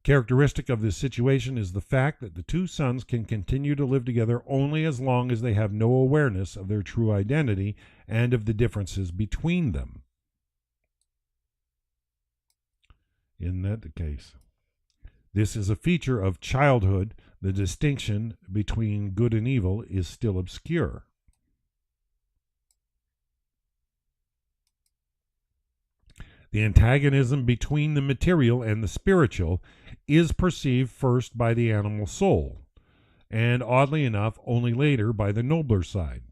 Characteristic of this situation is the fact that the two sons can continue to live together only as long as they have no awareness of their true identity and of the differences between them. Isn't that the case? This is a feature of childhood. The distinction between good and evil is still obscure. The antagonism between the material and the spiritual is perceived first by the animal soul, and oddly enough, only later by the nobler side.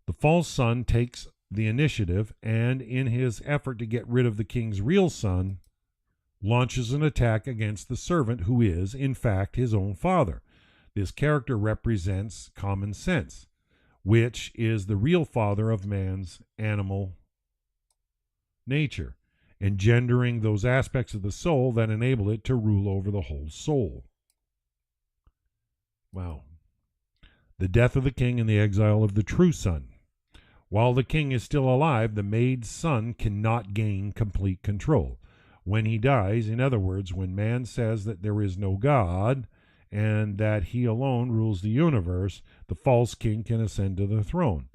The false son takes the initiative, and in his effort to get rid of the king's real son, launches an attack against the servant who is, in fact, his own father. This character represents common sense, which is the real father of man's animal nature, engendering those aspects of the soul that enable it to rule over the whole soul. Wow. The death of the king and the exile of the true son. While the king is still alive, the maid's son cannot gain complete control. When he dies, in other words, when man says that there is no God and that he alone rules the universe, the false king can ascend to the throne.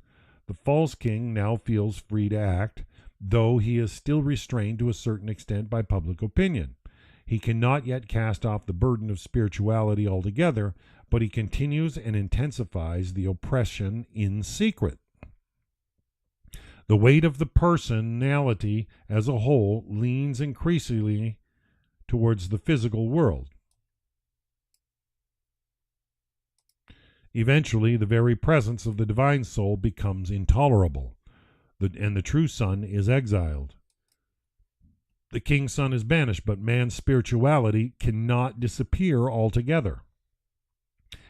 The false king now feels free to act, though he is still restrained to a certain extent by public opinion. He cannot yet cast off the burden of spirituality altogether, but he continues and intensifies the oppression in secret. The weight of the personality as a whole leans increasingly towards the physical world. Eventually, the very presence of the divine soul becomes intolerable, and the true son is exiled. The king's son is banished, but man's spirituality cannot disappear altogether.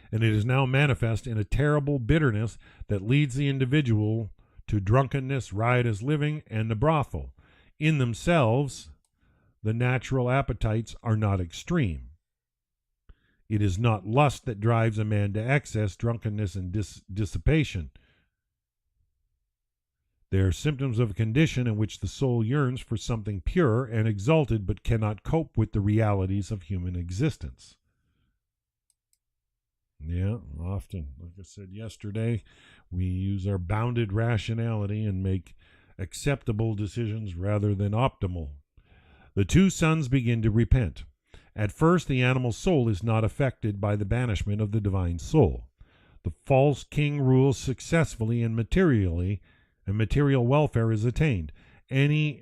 And it is now manifest in a terrible bitterness that leads the individual to drunkenness, riotous living, and the brothel. In themselves, the natural appetites are not extreme. It is not lust that drives a man to excess, drunkenness, and dissipation. They are symptoms of a condition in which the soul yearns for something pure and exalted, but cannot cope with the realities of human existence. Yeah, often, like I said yesterday, we use our bounded rationality and make acceptable decisions rather than optimal. The two sons begin to repent. At first, the animal soul is not affected by the banishment of the divine soul. The false king rules successfully and materially, and material welfare is attained. Any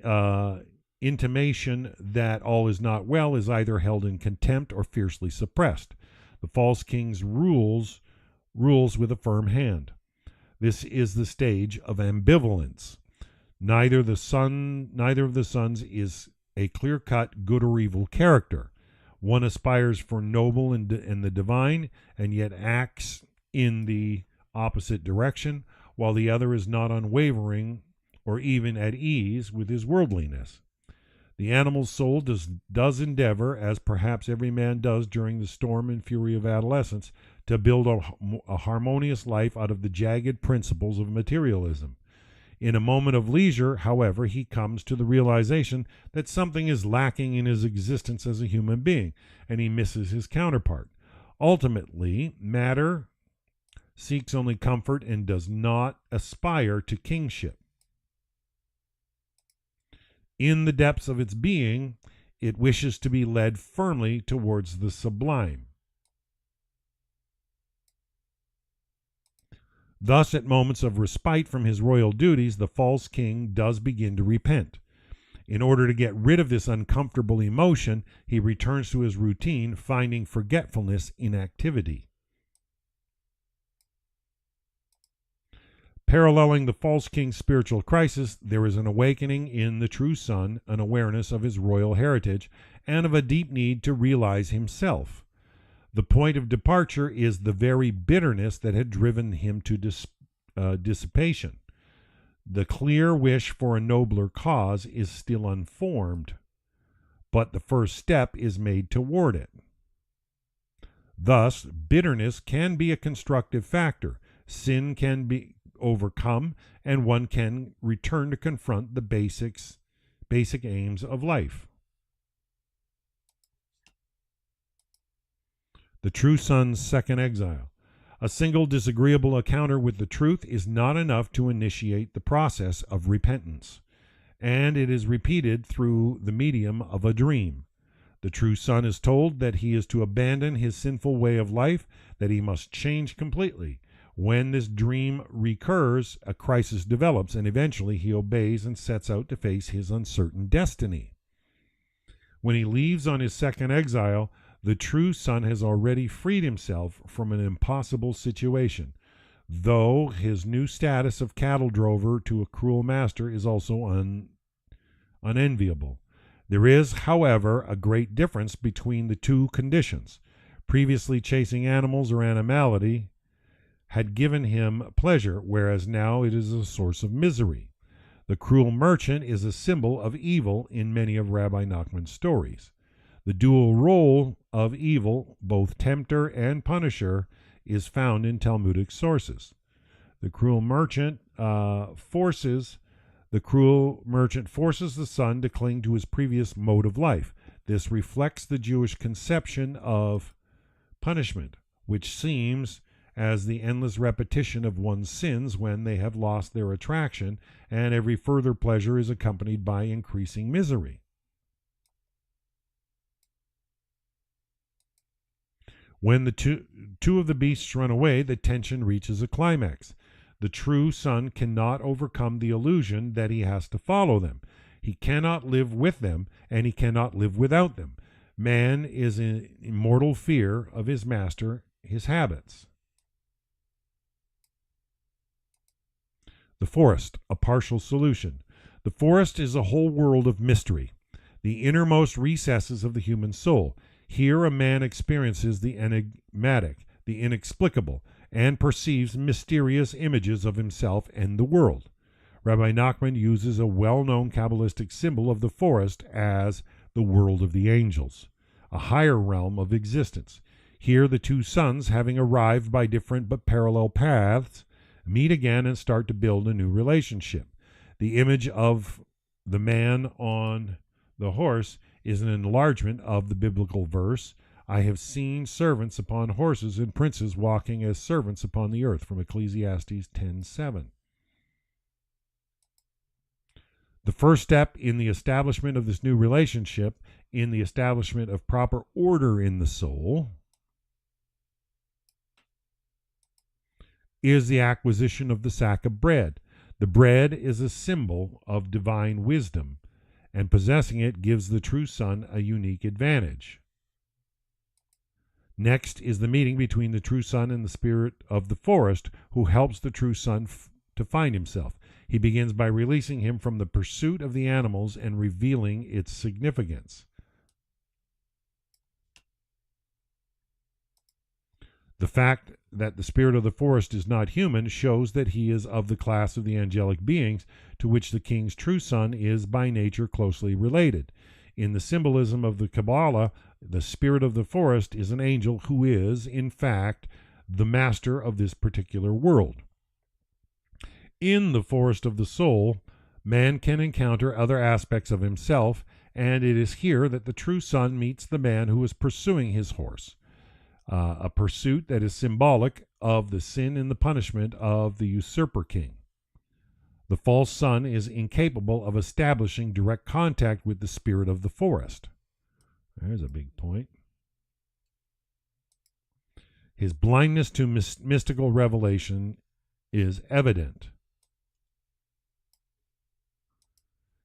intimation that all is not well is either held in contempt or fiercely suppressed. The false king's rules with a firm hand. This is the stage of ambivalence. Neither of the sons is a clear-cut good or evil character. One aspires for noble and the divine, and yet acts in the opposite direction, while the other is not unwavering or even at ease with his worldliness. The animal soul does endeavor, as perhaps every man does during the storm and fury of adolescence, to build a harmonious life out of the jagged principles of materialism. In a moment of leisure, however, he comes to the realization that something is lacking in his existence as a human being, and he misses his counterpart. Ultimately, matter seeks only comfort and does not aspire to kingship. In the depths of its being, it wishes to be led firmly towards the sublime. Thus, at moments of respite from his royal duties, the false king does begin to repent. In order to get rid of this uncomfortable emotion, he returns to his routine, finding forgetfulness in activity. Paralleling the false king's spiritual crisis, there is an awakening in the true son, an awareness of his royal heritage, and of a deep need to realize himself. The point of departure is the very bitterness that had driven him to dissipation. The clear wish for a nobler cause is still unformed, but the first step is made toward it. Thus, bitterness can be a constructive factor. Sin can be overcome, and one can return to confront the basic aims of life. The true son's second exile. A single disagreeable encounter with the truth is not enough to initiate the process of repentance, and it is repeated through the medium of a dream. The true son is told that he is to abandon his sinful way of life, that he must change completely. When this dream recurs, a crisis develops, and eventually he obeys and sets out to face his uncertain destiny. When he leaves on his second exile, the true son has already freed himself from an impossible situation, though his new status of cattle drover to a cruel master is also unenviable. There is, however, a great difference between the two conditions. Previously, chasing animals or animality had given him pleasure, whereas now it is a source of misery. The cruel merchant is a symbol of evil in many of Rabbi Nachman's stories. The dual role of evil, both tempter and punisher, is found in Talmudic sources. The cruel merchant forces the son to cling to his previous mode of life. This reflects the Jewish conception of punishment, which seems as the endless repetition of one's sins when they have lost their attraction, and every further pleasure is accompanied by increasing misery. When the two of the beasts run away, the tension reaches a climax. The true son cannot overcome the illusion that he has to follow them. He cannot live with them, and he cannot live without them. Man is in immortal fear of his master, his habits. The forest, a partial solution. The forest is a whole world of mystery, the innermost recesses of the human soul. Here a man experiences the enigmatic, the inexplicable, and perceives mysterious images of himself and the world. Rabbi Nachman uses a well-known Kabbalistic symbol of the forest as the world of the angels, a higher realm of existence. Here the two sons, having arrived by different but parallel paths, meet again and start to build a new relationship. The image of the man on the horse is an enlargement of the biblical verse, "I have seen servants upon horses and princes walking as servants upon the earth," from Ecclesiastes 10:7. The first step in the establishment of this new relationship, in the establishment of proper order in the soul, is the acquisition of the sack of bread. The bread is a symbol of divine wisdom, and possessing it gives the true son a unique advantage. Next is the meeting between the true son and the spirit of the forest, who helps the true son to find himself. He begins by releasing him from the pursuit of the animals and revealing its significance. The fact that the spirit of the forest is not human shows that he is of the class of the angelic beings, to which the king's true son is by nature closely related. In the symbolism of the Kabbalah, the spirit of the forest is an angel who is, in fact, the master of this particular world. In the forest of the soul, man can encounter other aspects of himself, and it is here that the true son meets the man who is pursuing his horse, a pursuit that is symbolic of the sin and the punishment of the usurper king. The false son is incapable of establishing direct contact with the spirit of the forest. There's a big point. His blindness to mystical revelation is evident.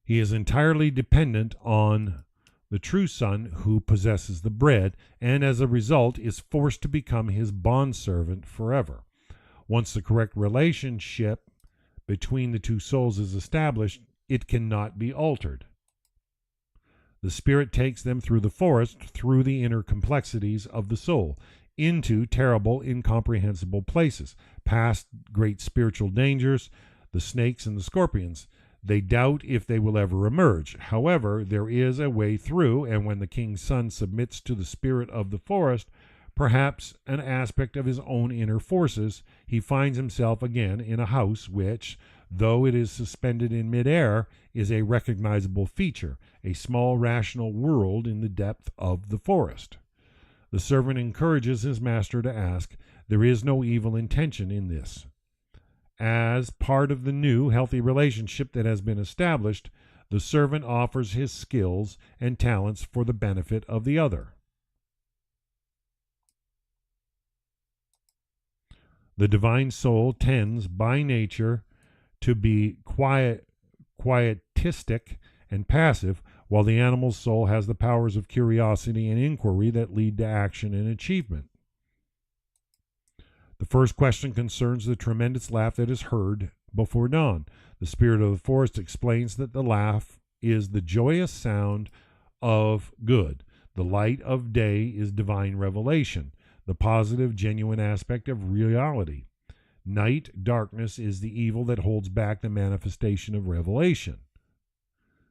He is entirely dependent on the true son who possesses the bread, and as a result is forced to become his bondservant forever. Once the correct relationship between the two souls is established, it cannot be altered. The spirit takes them through the forest, through the inner complexities of the soul, into terrible, incomprehensible places, past great spiritual dangers, the snakes and the scorpions. They doubt if they will ever emerge. However, there is a way through, and when the king's son submits to the spirit of the forest, perhaps an aspect of his own inner forces, he finds himself again in a house which, though it is suspended in midair, is a recognizable feature, a small rational world in the depth of the forest. The servant encourages his master to ask, "There is no evil intention in this." As part of the new, healthy relationship that has been established, the servant offers his skills and talents for the benefit of the other. The divine soul tends by nature to be quietistic and passive, while the animal soul has the powers of curiosity and inquiry that lead to action and achievement. The first question concerns the tremendous laugh that is heard before dawn. The spirit of the forest explains that the laugh is the joyous sound of good. The light of day is divine revelation, the positive, genuine aspect of reality. Night, darkness, is the evil that holds back the manifestation of revelation.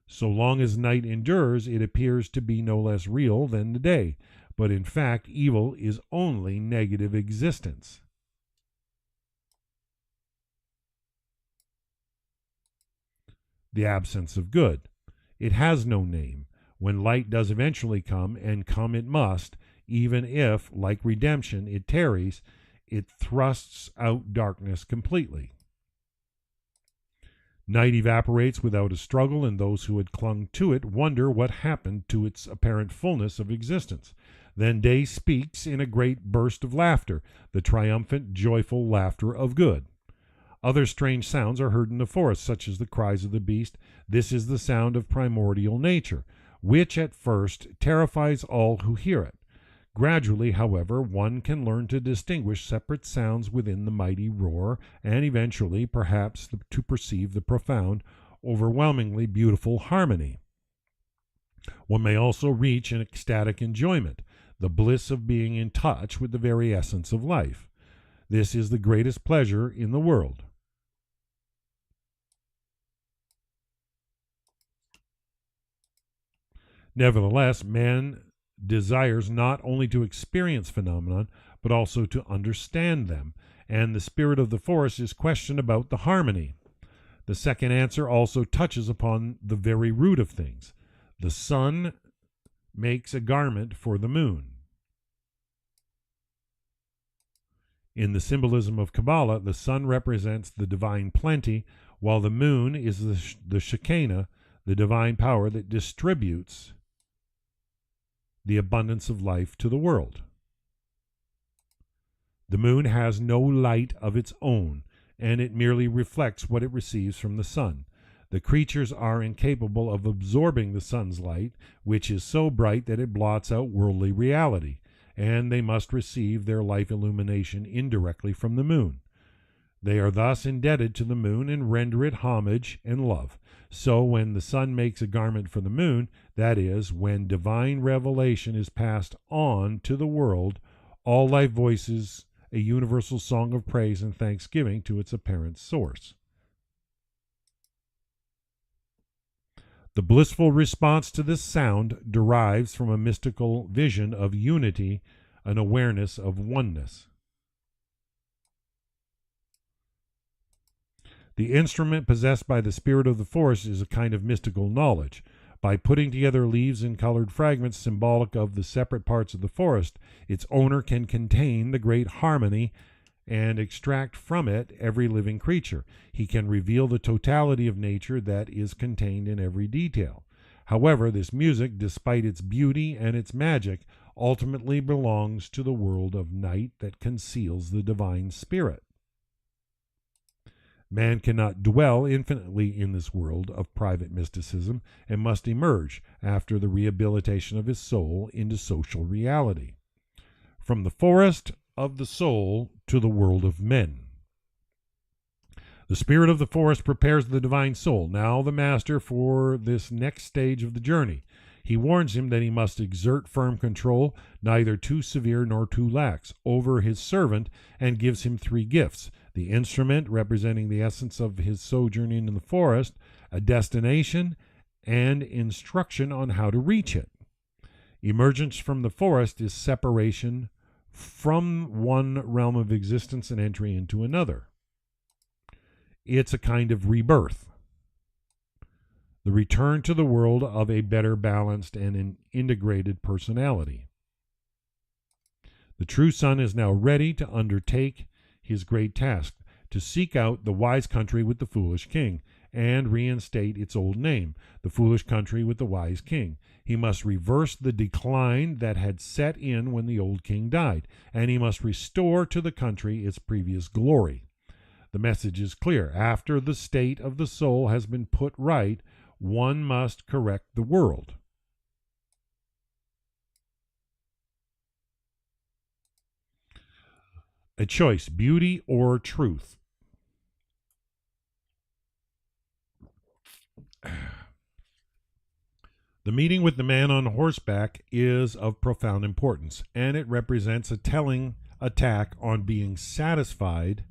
So long as night endures, it appears to be no less real than the day, but in fact, evil is only negative existence. The absence of good. It has no name. When light does eventually come, and come it must, even if, like redemption, it tarries, it thrusts out darkness completely. Night evaporates without a struggle, and those who had clung to it wonder what happened to its apparent fullness of existence. Then day speaks in a great burst of laughter, the triumphant, joyful laughter of good. Other strange sounds are heard in the forest, such as the cries of the beast. This is the sound of primordial nature, which at first terrifies all who hear it. Gradually, however, one can learn to distinguish separate sounds within the mighty roar, and eventually, perhaps, to perceive the profound, overwhelmingly beautiful harmony. One may also reach an ecstatic enjoyment, the bliss of being in touch with the very essence of life. This is the greatest pleasure in the world. Nevertheless, man desires not only to experience phenomenon, but also to understand them, and the spirit of the forest is questioned about the harmony. The second answer also touches upon the very root of things. The sun makes a garment for the moon. In the symbolism of Kabbalah, the sun represents the divine plenty, while the moon is the Shekinah, the divine power that distributes the abundance of life to the world. The moon has no light of its own, and it merely reflects what it receives from the sun. The creatures are incapable of absorbing the sun's light, which is so bright that it blots out worldly reality, and they must receive their life illumination indirectly from the moon. They are thus indebted to the moon and render it homage and love. So when the sun makes a garment for the moon, that is, when divine revelation is passed on to the world, all life voices a universal song of praise and thanksgiving to its apparent source. The blissful response to this sound derives from a mystical vision of unity, an awareness of oneness. The instrument possessed by the spirit of the forest is a kind of mystical knowledge. By putting together leaves and colored fragments symbolic of the separate parts of the forest, its owner can contain the great harmony and extract from it every living creature. He can reveal the totality of nature that is contained in every detail. However, this music, despite its beauty and its magic, ultimately belongs to the world of night that conceals the divine spirit. Man cannot dwell infinitely in this world of private mysticism and must emerge, after the rehabilitation of his soul, into social reality. From the forest of the soul to the world of men. The spirit of the forest prepares the divine soul, now the master, for this next stage of the journey. He warns him that he must exert firm control, neither too severe nor too lax, over his servant, and gives him 3 gifts: the instrument representing the essence of his sojourning in the forest, a destination, and instruction on how to reach it. Emergence from the forest is separation from one realm of existence and entry into another. It's a kind of rebirth, the return to the world of a better balanced and an integrated personality. The true son is now ready to undertake his great task, to seek out the wise country with the foolish king, and reinstate its old name, the foolish country with the wise king. He must reverse the decline that had set in when the old king died, and he must restore to the country its previous glory. The message is clear. After the state of the soul has been put right, one must correct the world. A choice, beauty or truth. The meeting with the man on horseback is of profound importance, and it represents a telling attack on being satisfied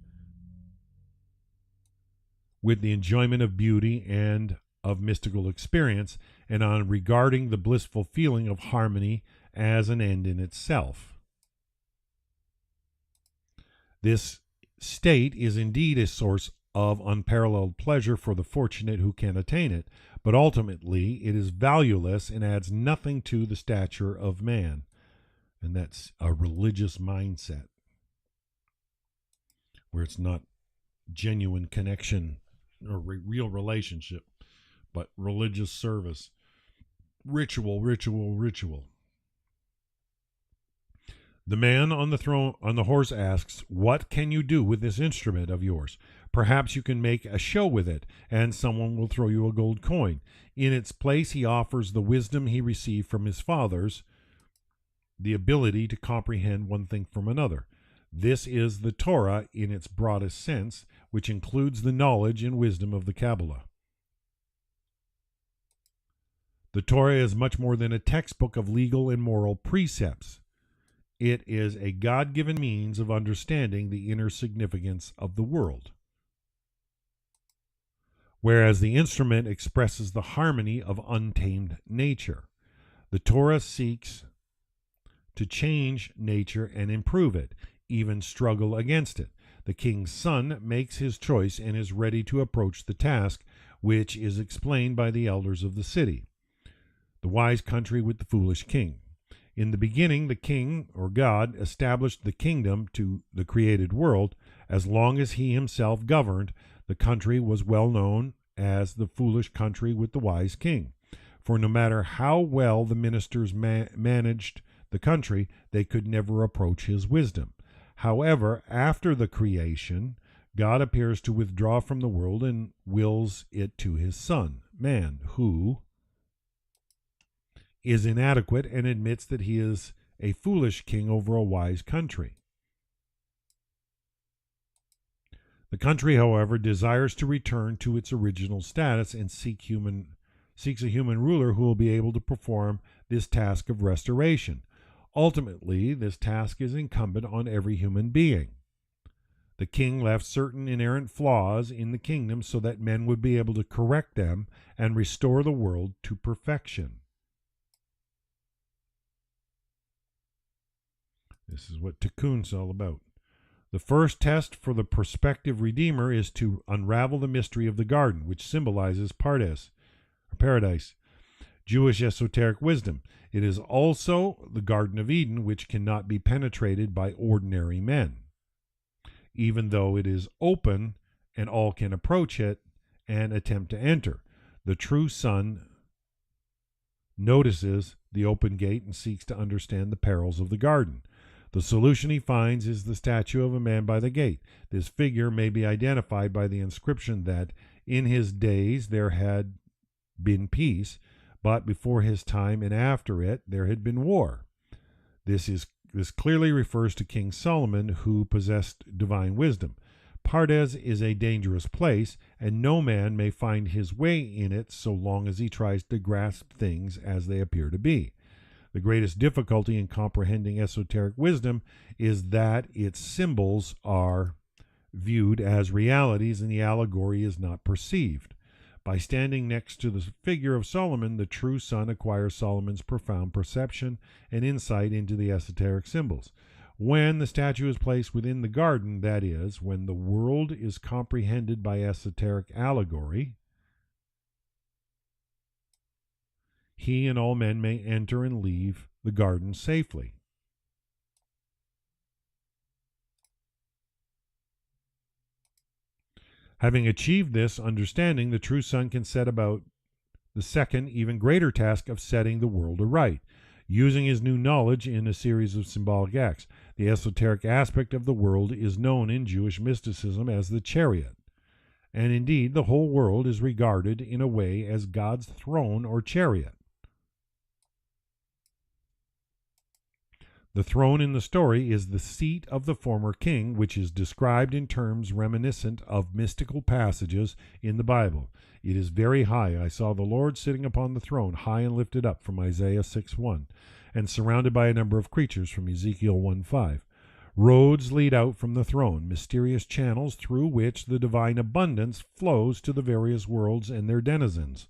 with the enjoyment of beauty and of mystical experience, and on regarding the blissful feeling of harmony as an end in itself. This state is indeed a source of unparalleled pleasure for the fortunate who can attain it, but ultimately it is valueless and adds nothing to the stature of man. And that's a religious mindset, where it's not genuine connection or real relationship, but religious service, ritual. The man on the horse asks, "What can you do with this instrument of yours? Perhaps you can make a show with it, and someone will throw you a gold coin." In its place, he offers the wisdom he received from his fathers, the ability to comprehend one thing from another. This is the Torah in its broadest sense, which includes the knowledge and wisdom of the Kabbalah. The Torah is much more than a textbook of legal and moral precepts. It is a God-given means of understanding the inner significance of the world. Whereas the instrument expresses the harmony of untamed nature, the Torah seeks to change nature and improve it, even struggle against it. The king's son makes his choice and is ready to approach the task, which is explained by the elders of the city. The wise country with the foolish king. In the beginning, the king, or God, established the kingdom to the created world. As long as he himself governed, the country was well known as the foolish country with the wise king. For no matter how well the ministers managed the country, they could never approach his wisdom. However, after the creation, God appears to withdraw from the world and wills it to his son, man, who is inadequate and admits that he is a foolish king over a wise country. The country, however, desires to return to its original status and seeks a human ruler who will be able to perform this task of restoration. Ultimately, this task is incumbent on every human being. The king left certain inherent flaws in the kingdom so that men would be able to correct them and restore the world to perfection. This is what Tikkun's all about. The first test for the prospective Redeemer is to unravel the mystery of the garden, which symbolizes paradise, Jewish esoteric wisdom. It is also the Garden of Eden, which cannot be penetrated by ordinary men, even though it is open and all can approach it and attempt to enter. The true Son notices the open gate and seeks to understand the perils of the garden. The solution he finds is the statue of a man by the gate. This figure may be identified by the inscription that in his days there had been peace, but before his time and after it there had been war. This clearly refers to King Solomon, who possessed divine wisdom. Pardes is a dangerous place, and no man may find his way in it so long as he tries to grasp things as they appear to be. The greatest difficulty in comprehending esoteric wisdom is that its symbols are viewed as realities and the allegory is not perceived. By standing next to the figure of Solomon, the true Son acquires Solomon's profound perception and insight into the esoteric symbols. When the statue is placed within the garden, that is, when the world is comprehended by esoteric allegory, he and all men may enter and leave the garden safely. Having achieved this understanding, the true Son can set about the second, even greater task of setting the world aright, using his new knowledge in a series of symbolic acts. The esoteric aspect of the world is known in Jewish mysticism as the chariot, and indeed the whole world is regarded in a way as God's throne or chariot. The throne in the story is the seat of the former king, which is described in terms reminiscent of mystical passages in the Bible. It is very high. I saw the Lord sitting upon the throne, high and lifted up, from Isaiah 6:1, and surrounded by a number of creatures, from Ezekiel 1:5. Roads lead out from the throne, mysterious channels through which the divine abundance flows to the various worlds and their denizens.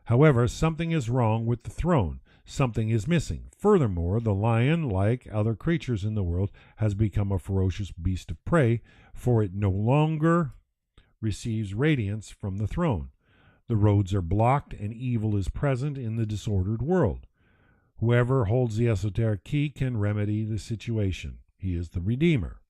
However, something is wrong with the throne. Something is missing. Furthermore, the lion, like other creatures in the world, has become a ferocious beast of prey, for it no longer receives radiance from the throne. The roads are blocked, and evil is present in the disordered world. Whoever holds the esoteric key can remedy the situation. He is the Redeemer.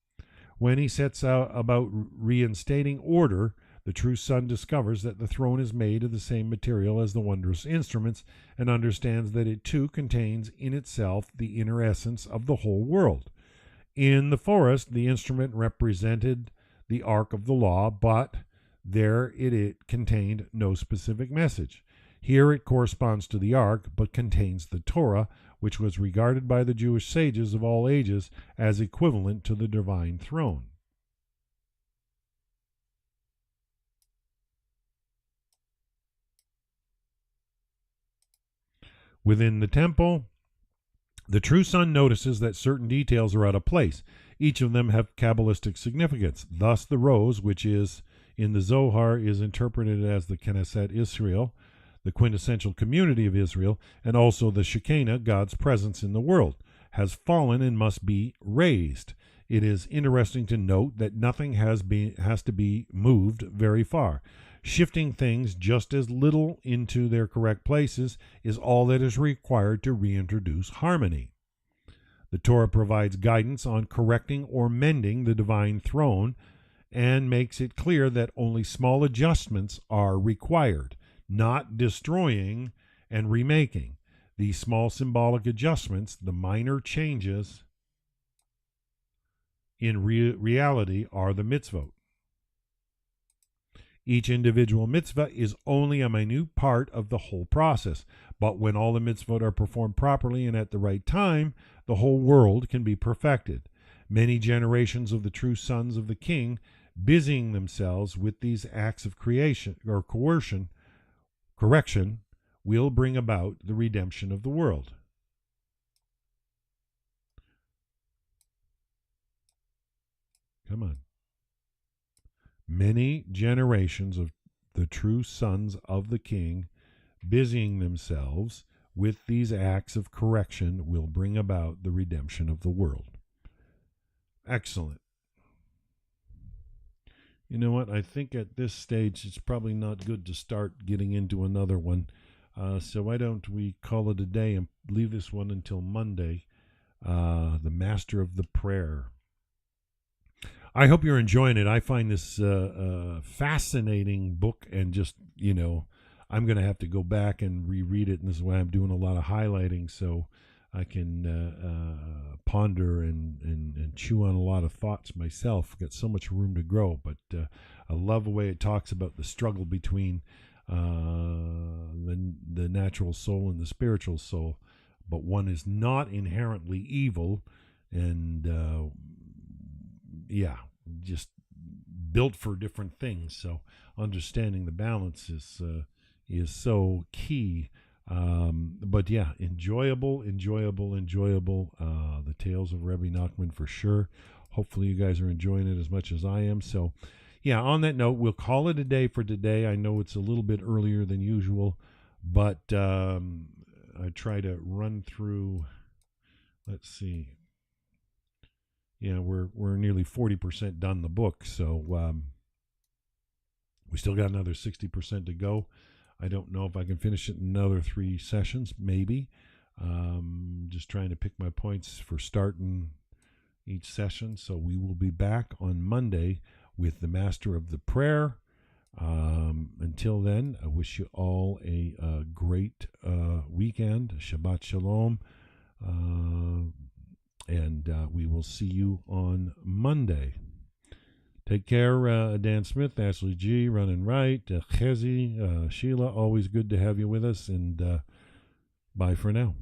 When he sets out about reinstating order, the true Son discovers that the throne is made of the same material as the wondrous instruments and understands that it too contains in itself the inner essence of the whole world. In the forest, the instrument represented the ark of the law, but there it contained no specific message. Here it corresponds to the ark, but contains the Torah, which was regarded by the Jewish sages of all ages as equivalent to the divine throne. Within the temple, the true Son notices that certain details are out of place. Each of them have Kabbalistic significance. Thus, the rose, which is in the Zohar, is interpreted as the Knesset Israel, the quintessential community of Israel, and also the Shekinah, God's presence in the world, has fallen and must be raised. It is interesting to note that nothing has to be moved very far. Shifting things just as little into their correct places is all that is required to reintroduce harmony. The Torah provides guidance on correcting or mending the divine throne and makes it clear that only small adjustments are required, not destroying and remaking. These small symbolic adjustments, the minor changes in reality, are the mitzvot. Each individual mitzvah is only a minute part of the whole process, but when all the mitzvot are performed properly and at the right time, the whole world can be perfected. Many generations of the true sons of the king, busying themselves with these acts of creation or correction, will bring about the redemption of the world. Come on. Many generations of the true sons of the king, busying themselves with these acts of correction, will bring about the redemption of the world. Excellent. You know what? I think at this stage it's probably not good to start getting into another one. So why don't we call it a day and leave this one until Monday? The Master of the Prayer. I hope you're enjoying it. I find this fascinating book, and just, I'm going to have to go back and reread it, and this is why I'm doing a lot of highlighting, so I can ponder and chew on a lot of thoughts myself. Got so much room to grow, but I love the way it talks about the struggle between the natural soul and the spiritual soul, but one is not inherently evil, and just built for different things. So understanding the balance is so key. But yeah, enjoyable. The Tales of Rabbi Nachman for sure. Hopefully you guys are enjoying it as much as I am. So yeah, on that note, we'll call it a day for today. I know it's a little bit earlier than usual, but I try to run through, let's see. Yeah, we're nearly 40% done the book, so we still got another 60% to go. I don't know if I can finish it in another 3 sessions, maybe. Just trying to pick my points for starting each session. So we will be back on Monday with the Master of the Prayer. Until then, I wish you all a great weekend. Shabbat Shalom. And we will see you on Monday. Take care, Dan Smith, Ashley G, Running Right, Chezi, Sheila. Always good to have you with us, and bye for now.